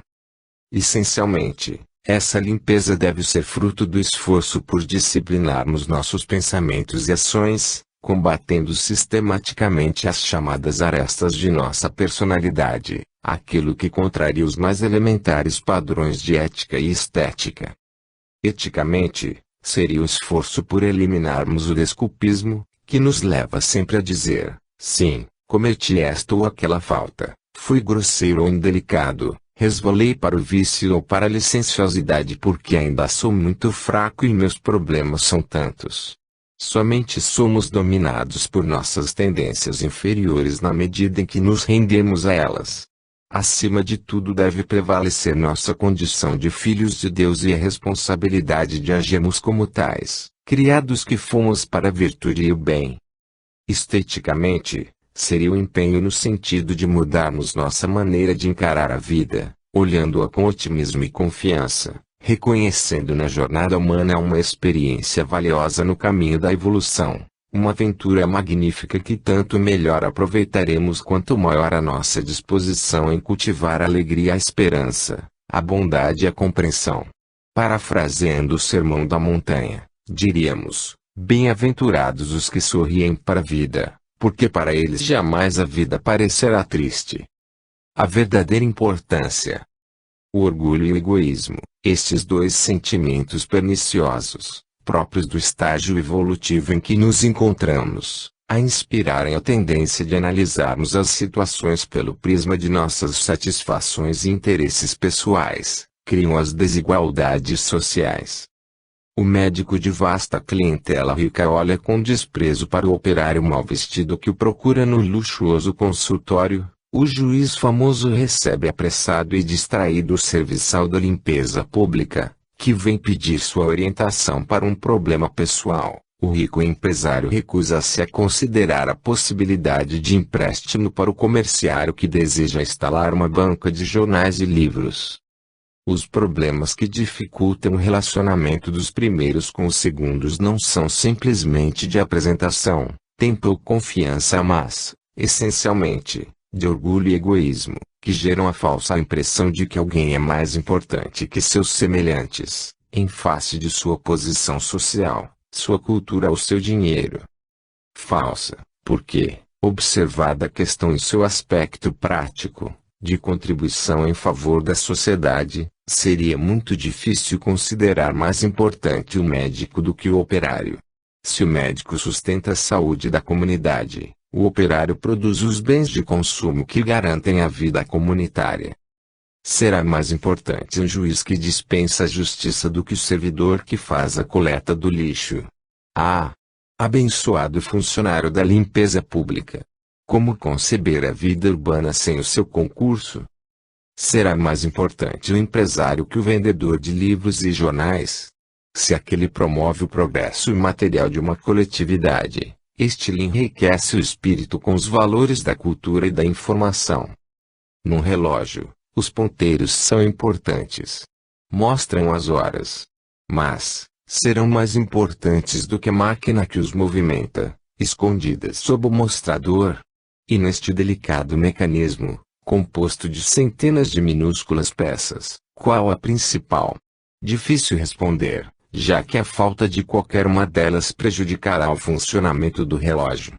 S1: Essencialmente, Essa limpeza deve ser fruto do esforço por disciplinarmos nossos pensamentos e ações, combatendo sistematicamente as chamadas arestas de nossa personalidade, aquilo que contraria os mais elementares padrões de ética e estética. Eticamente, seria o esforço por eliminarmos o desculpismo, que nos leva sempre a dizer, sim, cometi esta ou aquela falta, fui grosseiro ou indelicado, resvalei para o vício ou para a licenciosidade porque ainda sou muito fraco e meus problemas são tantos. Somente somos dominados por nossas tendências inferiores na medida em que nos rendemos a elas. Acima de tudo deve prevalecer nossa condição de filhos de Deus e a responsabilidade de agirmos como tais, criados que fomos para a virtude e o bem. Esteticamente, seria o empenho no sentido de mudarmos nossa maneira de encarar a vida, olhando-a com otimismo e confiança, reconhecendo na jornada humana uma experiência valiosa no caminho da evolução, uma aventura magnífica que tanto melhor aproveitaremos quanto maior a nossa disposição em cultivar a alegria e a esperança, a bondade e a compreensão. Parafraseando o Sermão da Montanha, diríamos, bem-aventurados os que sorriem para a vida, porque para eles jamais a vida parecerá triste. A verdadeira importância. O orgulho e o egoísmo, estes dois sentimentos perniciosos, próprios do estágio evolutivo em que nos encontramos, a inspirarem a tendência de analisarmos as situações pelo prisma de nossas satisfações e interesses pessoais, criam as desigualdades sociais. O médico de vasta clientela rica olha com desprezo para o operário mal vestido que o procura no luxuoso consultório, o juiz famoso recebe apressado e distraído o serviçal da limpeza pública, que vem pedir sua orientação para um problema pessoal. O rico empresário recusa-se a considerar a possibilidade de empréstimo para o comerciário que deseja instalar uma banca de jornais e livros. Os problemas que dificultam o relacionamento dos primeiros com os segundos não são simplesmente de apresentação, tempo ou confiança, mas, essencialmente, de orgulho e egoísmo, que geram a falsa impressão de que alguém é mais importante que seus semelhantes, em face de sua posição social, sua cultura ou seu dinheiro. Falsa, porque, observada a questão em seu aspecto prático, de contribuição em favor da sociedade, seria muito difícil considerar mais importante o médico do que o operário. Se o médico sustenta a saúde da comunidade, o operário produz os bens de consumo que garantem a vida comunitária. Será mais importante um juiz que dispensa a justiça do que o servidor que faz a coleta do lixo. Ah! Abençoado funcionário da limpeza pública! Como conceber a vida urbana sem o seu concurso? Será mais importante o empresário que o vendedor de livros e jornais? Se aquele promove o progresso imaterial de uma coletividade, este lhe enriquece o espírito com os valores da cultura e da informação. Num relógio, os ponteiros são importantes. Mostram as horas. Mas, serão mais importantes do que a máquina que os movimenta, escondidas sob o mostrador. E neste delicado mecanismo, composto de centenas de minúsculas peças, qual a principal? Difícil responder, já que a falta de qualquer uma delas prejudicará o funcionamento do relógio.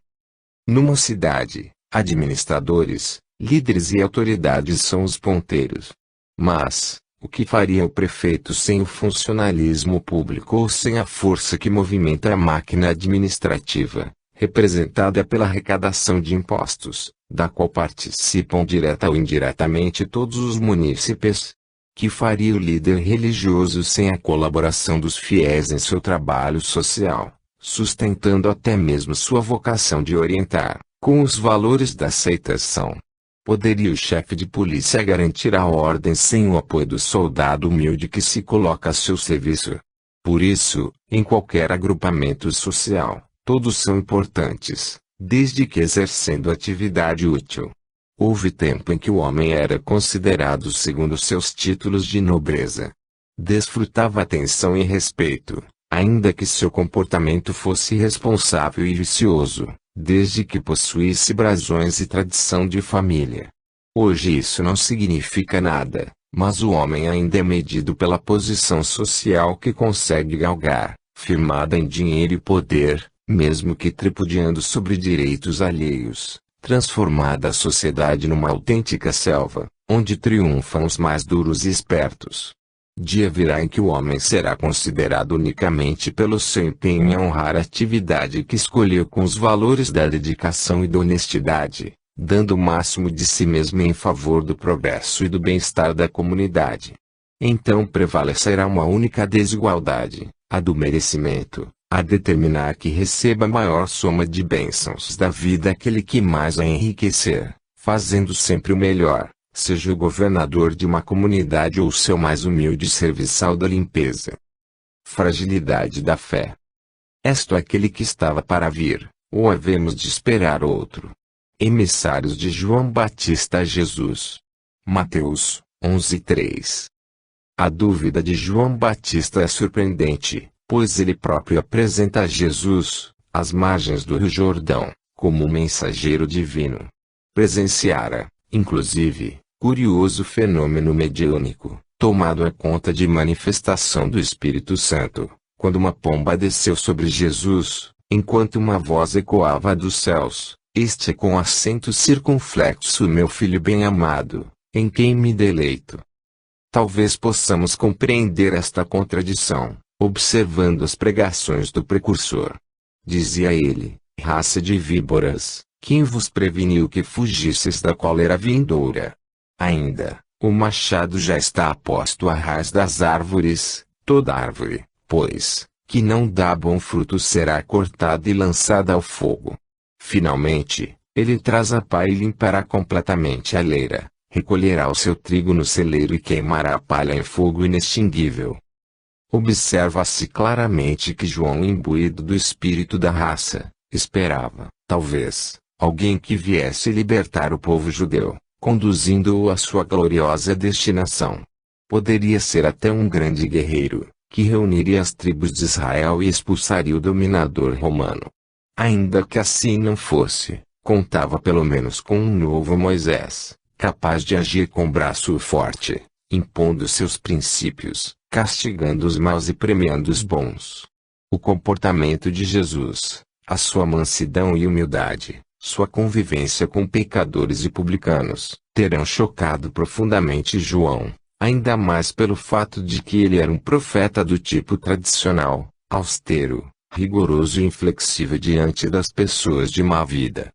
S1: Numa cidade, administradores, líderes e autoridades são os ponteiros. Mas, o que faria o prefeito sem o funcionalismo público ou sem a força que movimenta a máquina administrativa, representada pela arrecadação de impostos, da qual participam direta ou indiretamente todos os munícipes? Que faria o líder religioso sem a colaboração dos fiéis em seu trabalho social, sustentando até mesmo sua vocação de orientar, com os valores da aceitação? Poderia o chefe de polícia garantir a ordem sem o apoio do soldado humilde que se coloca a seu serviço? Por isso, em qualquer agrupamento social, todos são importantes, desde que exercendo atividade útil. Houve tempo em que o homem era considerado segundo seus títulos de nobreza. Desfrutava atenção e respeito, ainda que seu comportamento fosse irresponsável e vicioso, desde que possuísse brasões e tradição de família. Hoje isso não significa nada, Mas o homem ainda é medido pela posição social que consegue galgar, firmada em dinheiro e poder, mesmo que tripudiando sobre direitos alheios, transformada a sociedade numa autêntica selva, onde triunfam os mais duros e espertos. Dia virá em que o homem será considerado unicamente pelo seu empenho em honrar a atividade que escolheu com os valores da dedicação e da honestidade, dando o máximo de si mesmo em favor do progresso e do bem-estar da comunidade. Então prevalecerá uma única desigualdade, a do merecimento, a determinar que receba a maior soma de bênçãos da vida aquele que mais a enriquecer, fazendo sempre o melhor, seja o governador de uma comunidade ou seu mais humilde serviçal da limpeza. Fragilidade da fé. És-tu aquele que estava para vir, ou havemos de esperar outro? Emissários de João Batista a Jesus. Mateus 11:3. A dúvida de João Batista é surpreendente, pois ele próprio apresenta Jesus, às margens do Rio Jordão, como um mensageiro divino. Presenciara, inclusive, curioso fenômeno mediúnico, tomado a conta de manifestação do Espírito Santo, quando uma pomba desceu sobre Jesus, enquanto uma voz ecoava dos céus: "Este é com acento circunflexo meu filho bem-amado, em quem me deleito." Talvez possamos compreender esta contradição, observando as pregações do precursor. Dizia ele: "Raça de víboras, quem vos preveniu que fugisseis da cólera vindoura? Ainda, o machado já está aposto à raiz das árvores, toda árvore, pois, que não dá bom fruto será cortada e lançada ao fogo." Finalmente, ele traz a pá e limpará completamente a leira, recolherá o seu trigo no celeiro e queimará a palha em fogo inextinguível. Observa-se claramente que João, imbuído do espírito da raça, esperava, talvez, alguém que viesse libertar o povo judeu, conduzindo-o à sua gloriosa destinação. Poderia ser até um grande guerreiro, que reuniria as tribos de Israel e expulsaria o dominador romano. Ainda que assim não fosse, contava pelo menos com um novo Moisés, capaz de agir com braço forte, impondo seus princípios, castigando os maus e premiando os bons. O comportamento de Jesus, a sua mansidão e humildade, sua convivência com pecadores e publicanos, terão chocado profundamente João, ainda mais pelo fato de que ele era um profeta do tipo tradicional, austero, rigoroso e inflexível diante das pessoas de má vida.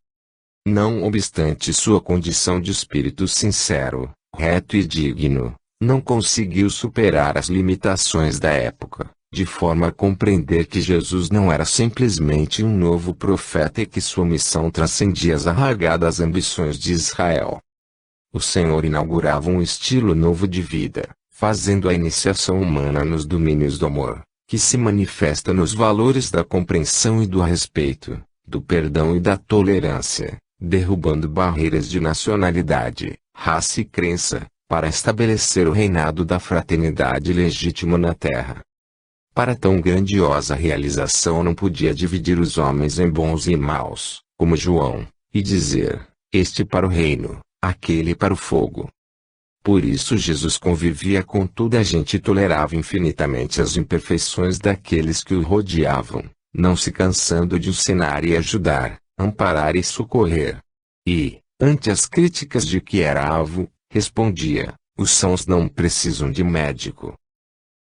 S1: Não obstante sua condição de espírito sincero, reto e digno, não conseguiu superar as limitações da época, de forma a compreender que Jesus não era simplesmente um novo profeta e que sua missão transcendia as arraigadas ambições de Israel. O Senhor inaugurava um estilo novo de vida, fazendo a iniciação humana nos domínios do amor, que se manifesta nos valores da compreensão e do respeito, do perdão e da tolerância, derrubando barreiras de nacionalidade, raça e crença, para estabelecer o reinado da fraternidade legítimo na terra. Para tão grandiosa realização não podia dividir os homens em bons e maus, como João, e dizer: "Este para o reino, aquele para o fogo." Por isso Jesus convivia com toda a gente e tolerava infinitamente as imperfeições daqueles que o rodeavam, não se cansando de ensinar e ajudar, amparar e socorrer. E, ante as críticas de que era alvo, respondia: "Os sãos não precisam de médico."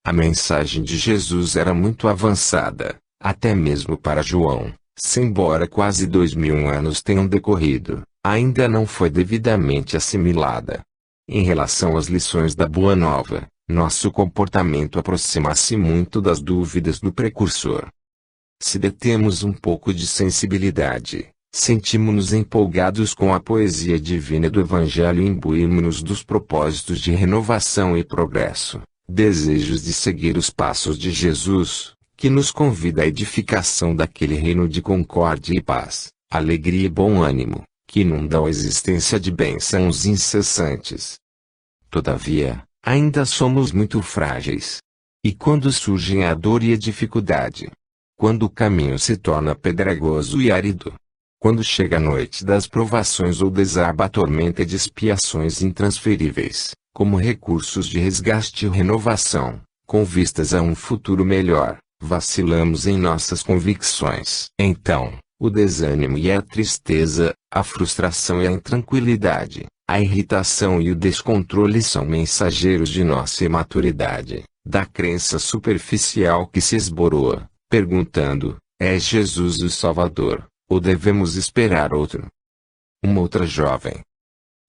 S1: A mensagem de Jesus era muito avançada, até mesmo para João, se embora quase 2000 anos tenham decorrido, ainda não foi devidamente assimilada. Em relação às lições da Boa Nova, nosso comportamento aproxima-se muito das dúvidas do precursor. Se detemos um pouco de sensibilidade, sentimos-nos empolgados com a poesia divina do Evangelho e imbuímos-nos dos propósitos de renovação e progresso, desejos de seguir os passos de Jesus, que nos convida à edificação daquele reino de concórdia e paz, alegria e bom ânimo, que inunda a existência de bênçãos incessantes. Todavia, ainda somos muito frágeis. E quando surgem a dor e a dificuldade? Quando o caminho se torna pedregoso e árido? Quando chega a noite das provações ou desaba a tormenta de expiações intransferíveis, como recursos de resgate e renovação, com vistas a um futuro melhor, vacilamos em nossas convicções. Então, o desânimo e a tristeza, a frustração e a intranquilidade, a irritação e o descontrole são mensageiros de nossa imaturidade, da crença superficial que se esboroa, perguntando: é Jesus o Salvador, ou devemos esperar outro? Uma outra jovem.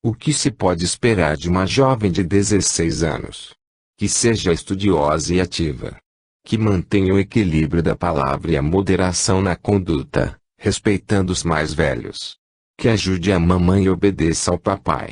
S1: O que se pode esperar de uma jovem de 16 anos? Que seja estudiosa e ativa. Que mantenha o equilíbrio da palavra e a moderação na conduta, respeitando os mais velhos. Que ajude a mamãe e obedeça ao papai.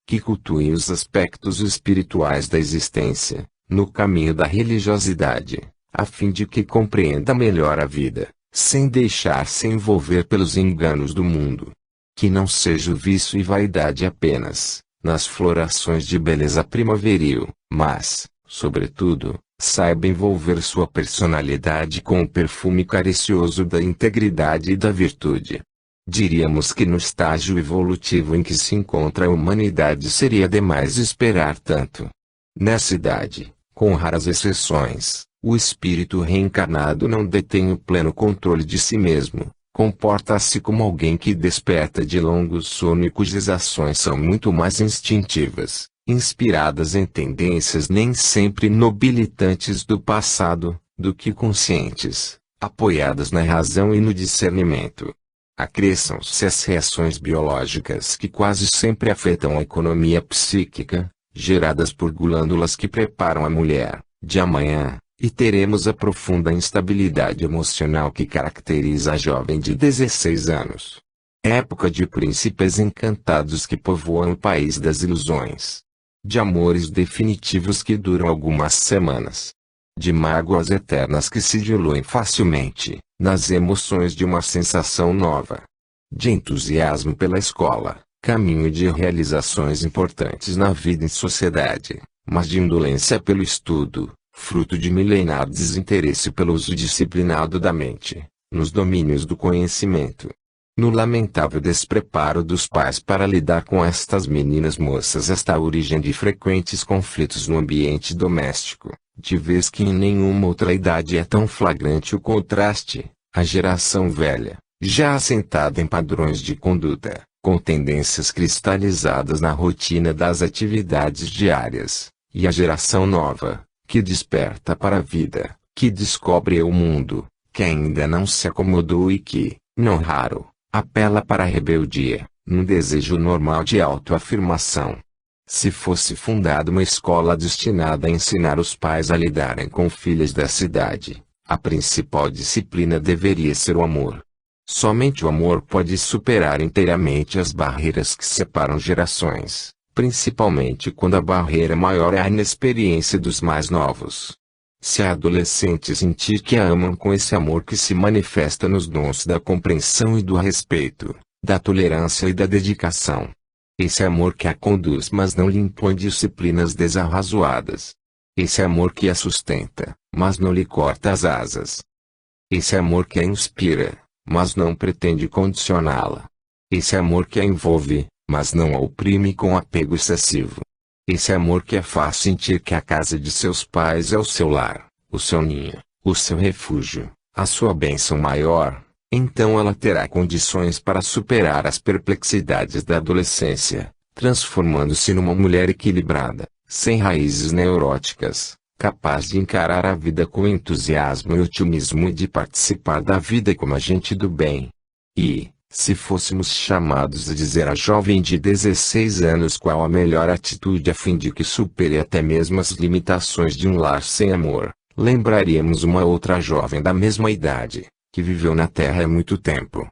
S1: Que cultue os aspectos espirituais da existência, no caminho da religiosidade, a fim de que compreenda melhor a vida, sem deixar-se envolver pelos enganos do mundo. Que não seja o vício e vaidade apenas, nas florações de beleza primaveril, mas, sobretudo, saiba envolver sua personalidade com o perfume caricioso da integridade e da virtude. Diríamos que no estágio evolutivo em que se encontra a humanidade seria demais esperar tanto. Nessa idade, com raras exceções, o espírito reencarnado não detém o pleno controle de si mesmo, comporta-se como alguém que desperta de longo sono e cujas ações são muito mais instintivas, inspiradas em tendências nem sempre nobilitantes do passado, do que conscientes, apoiadas na razão e no discernimento. Acresçam-se as reações biológicas que quase sempre afetam a economia psíquica, geradas por glândulas que preparam a mulher, de amanhã, e teremos a profunda instabilidade emocional que caracteriza a jovem de 16 anos. Época de príncipes encantados que povoam o país das ilusões. De amores definitivos que duram algumas semanas. De mágoas eternas que se diluem facilmente, nas emoções de uma sensação nova. De entusiasmo pela escola, caminho de realizações importantes na vida e sociedade, mas de indolência pelo estudo, fruto de milenar desinteresse pelo uso disciplinado da mente, nos domínios do conhecimento. No lamentável despreparo dos pais para lidar com estas meninas moças está a origem de frequentes conflitos no ambiente doméstico, de vez que em nenhuma outra idade é tão flagrante o contraste, a geração velha, já assentada em padrões de conduta, com tendências cristalizadas na rotina das atividades diárias, e a geração nova, que desperta para a vida, que descobre o mundo, que ainda não se acomodou e que, não raro, apela para a rebeldia, num desejo normal de autoafirmação. Se fosse fundada uma escola destinada a ensinar os pais a lidarem com filhas da cidade, a principal disciplina deveria ser o amor. Somente o amor pode superar inteiramente as barreiras que separam gerações, principalmente quando a barreira maior é a inexperiência dos mais novos. Se a adolescente sentir que a amam com esse amor que se manifesta nos dons da compreensão e do respeito, da tolerância e da dedicação. Esse amor que a conduz mas não lhe impõe disciplinas desarrazoadas. Esse amor que a sustenta, mas não lhe corta as asas. Esse amor que a inspira, mas não pretende condicioná-la. Esse amor que a envolve, mas não a oprime com apego excessivo. Esse amor que a faz sentir que a casa de seus pais é o seu lar, o seu ninho, o seu refúgio, a sua bênção maior. Então ela terá condições para superar as perplexidades da adolescência, transformando-se numa mulher equilibrada, sem raízes neuróticas, capaz de encarar a vida com entusiasmo e otimismo e de participar da vida como agente do bem. E, se fôssemos chamados a dizer à jovem de 16 anos qual a melhor atitude a fim de que supere até mesmo as limitações de um lar sem amor, lembraríamos uma outra jovem da mesma idade, que viveu na Terra há muito tempo.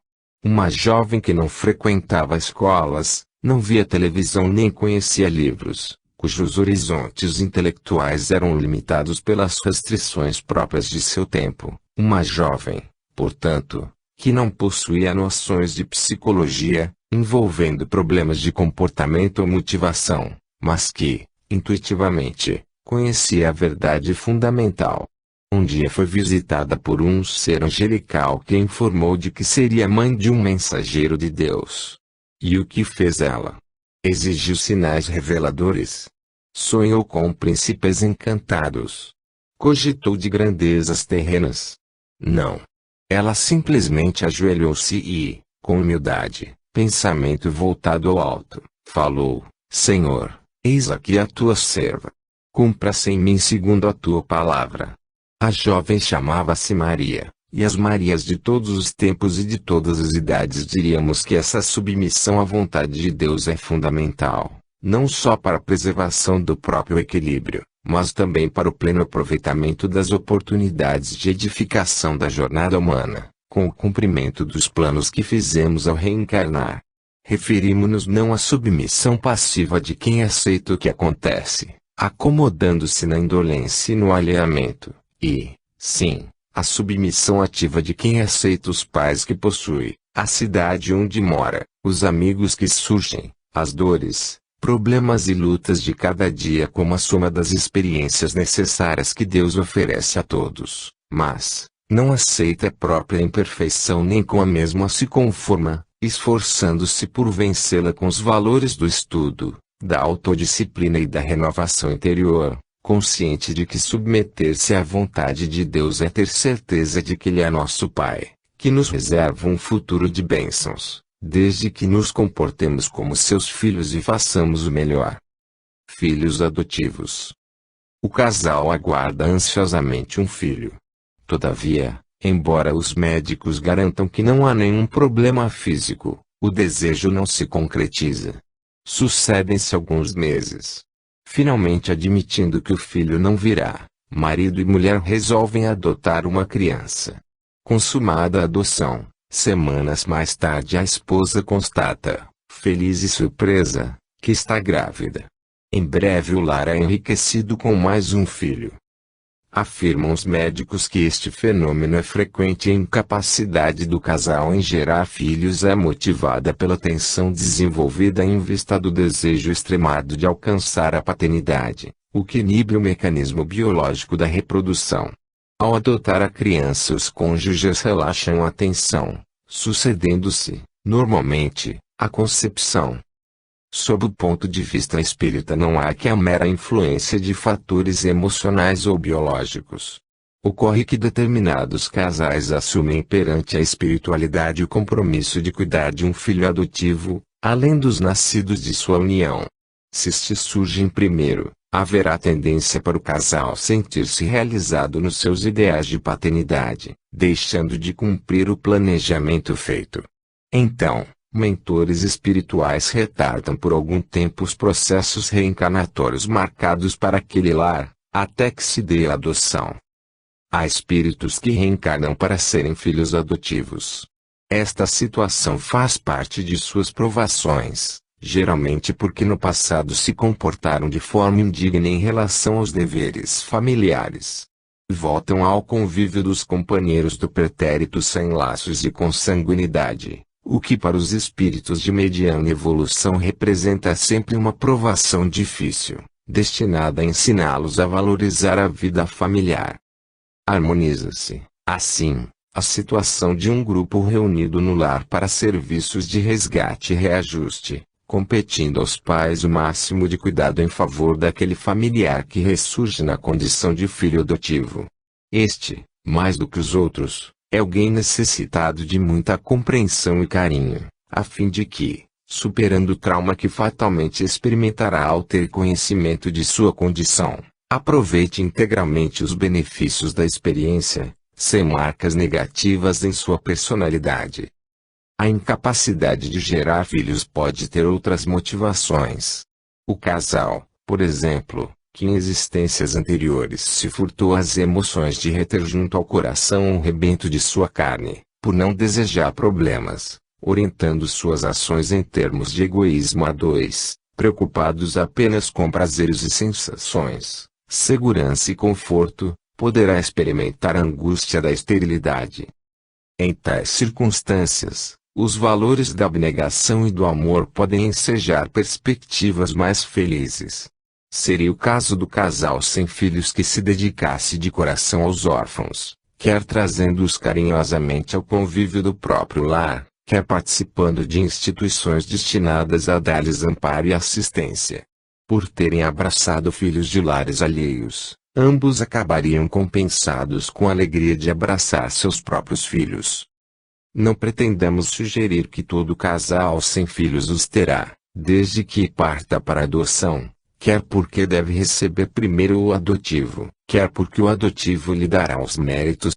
S1: Uma jovem que não frequentava escolas, não via televisão nem conhecia livros, cujos horizontes intelectuais eram limitados pelas restrições próprias de seu tempo. Uma jovem, portanto, que não possuía noções de psicologia, envolvendo problemas de comportamento ou motivação, mas que, intuitivamente, conhecia a verdade fundamental. Um dia foi visitada por um ser angelical que informou de que seria mãe de um mensageiro de Deus. E o que fez ela? Exigiu sinais reveladores. Sonhou com príncipes encantados. Cogitou de grandezas terrenas. Não. Ela simplesmente ajoelhou-se e, com humildade, pensamento voltado ao alto, falou: Senhor, eis aqui a tua serva. Cumpra-se em mim segundo a tua palavra. A jovem chamava-se Maria, e as Marias de todos os tempos e de todas as idades diríamos que essa submissão à vontade de Deus é fundamental, não só para a preservação do próprio equilíbrio, mas também para o pleno aproveitamento das oportunidades de edificação da jornada humana, com o cumprimento dos planos que fizemos ao reencarnar. Referimos-nos não à submissão passiva de quem aceita o que acontece, acomodando-se na indolência e no alheamento, e, sim, à submissão ativa de quem aceita os pais que possui, a cidade onde mora, os amigos que surgem, as dores, problemas e lutas de cada dia como a soma das experiências necessárias que Deus oferece a todos, mas não aceita a própria imperfeição nem com a mesma se conforma, esforçando-se por vencê-la com os valores do estudo, da autodisciplina e da renovação interior, consciente de que submeter-se à vontade de Deus é ter certeza de que Ele é nosso Pai, que nos reserva um futuro de bênçãos, desde que nos comportemos como seus filhos e façamos o melhor. Filhos adotivos. O casal aguarda ansiosamente um filho. Todavia, embora os médicos garantam que não há nenhum problema físico, o desejo não se concretiza. Sucedem-se alguns meses. Finalmente admitindo que o filho não virá, marido e mulher resolvem adotar uma criança. Consumada a adoção, semanas mais tarde a esposa constata, feliz e surpresa, que está grávida. Em breve o lar é enriquecido com mais um filho. Afirmam os médicos que este fenômeno é frequente e a incapacidade do casal em gerar filhos é motivada pela tensão desenvolvida em vista do desejo extremado de alcançar a paternidade, o que inibe o mecanismo biológico da reprodução. Ao adotar a criança, os cônjuges relaxam a tensão, sucedendo-se, normalmente, a concepção. Sob o ponto de vista espírita, não há que a mera influência de fatores emocionais ou biológicos. Ocorre que determinados casais assumem perante a espiritualidade o compromisso de cuidar de um filho adotivo, além dos nascidos de sua união. Se estes surgem primeiro, haverá tendência para o casal sentir-se realizado nos seus ideais de paternidade, deixando de cumprir o planejamento feito. Então, mentores espirituais retardam por algum tempo os processos reencarnatórios marcados para aquele lar, até que se dê a adoção. Há espíritos que reencarnam para serem filhos adotivos. Esta situação faz parte de suas provações, geralmente porque no passado se comportaram de forma indigna em relação aos deveres familiares. Voltam ao convívio dos companheiros do pretérito sem laços de consanguinidade, o que para os espíritos de mediana evolução representa sempre uma provação difícil, destinada a ensiná-los a valorizar a vida familiar. Harmoniza-se, assim, a situação de um grupo reunido no lar para serviços de resgate e reajuste, competindo aos pais o máximo de cuidado em favor daquele familiar que ressurge na condição de filho adotivo. Este, mais do que os outros, é alguém necessitado de muita compreensão e carinho, a fim de que, superando o trauma que fatalmente experimentará ao ter conhecimento de sua condição, aproveite integralmente os benefícios da experiência, sem marcas negativas em sua personalidade. A incapacidade de gerar filhos pode ter outras motivações. O casal, por exemplo, que em existências anteriores se furtou às emoções de reter junto ao coração um rebento de sua carne, por não desejar problemas, orientando suas ações em termos de egoísmo a dois, preocupados apenas com prazeres e sensações, segurança e conforto, poderá experimentar a angústia da esterilidade. Em tais circunstâncias, os valores da abnegação e do amor podem ensejar perspectivas mais felizes. Seria o caso do casal sem filhos que se dedicasse de coração aos órfãos, quer trazendo-os carinhosamente ao convívio do próprio lar, quer participando de instituições destinadas a dar-lhes amparo e assistência. Por terem abraçado filhos de lares alheios, ambos acabariam compensados com a alegria de abraçar seus próprios filhos. Não pretendamos sugerir que todo casal sem filhos os terá, desde que parta para a adoção, quer porque deve receber primeiro o adotivo, quer porque o adotivo lhe dará os méritos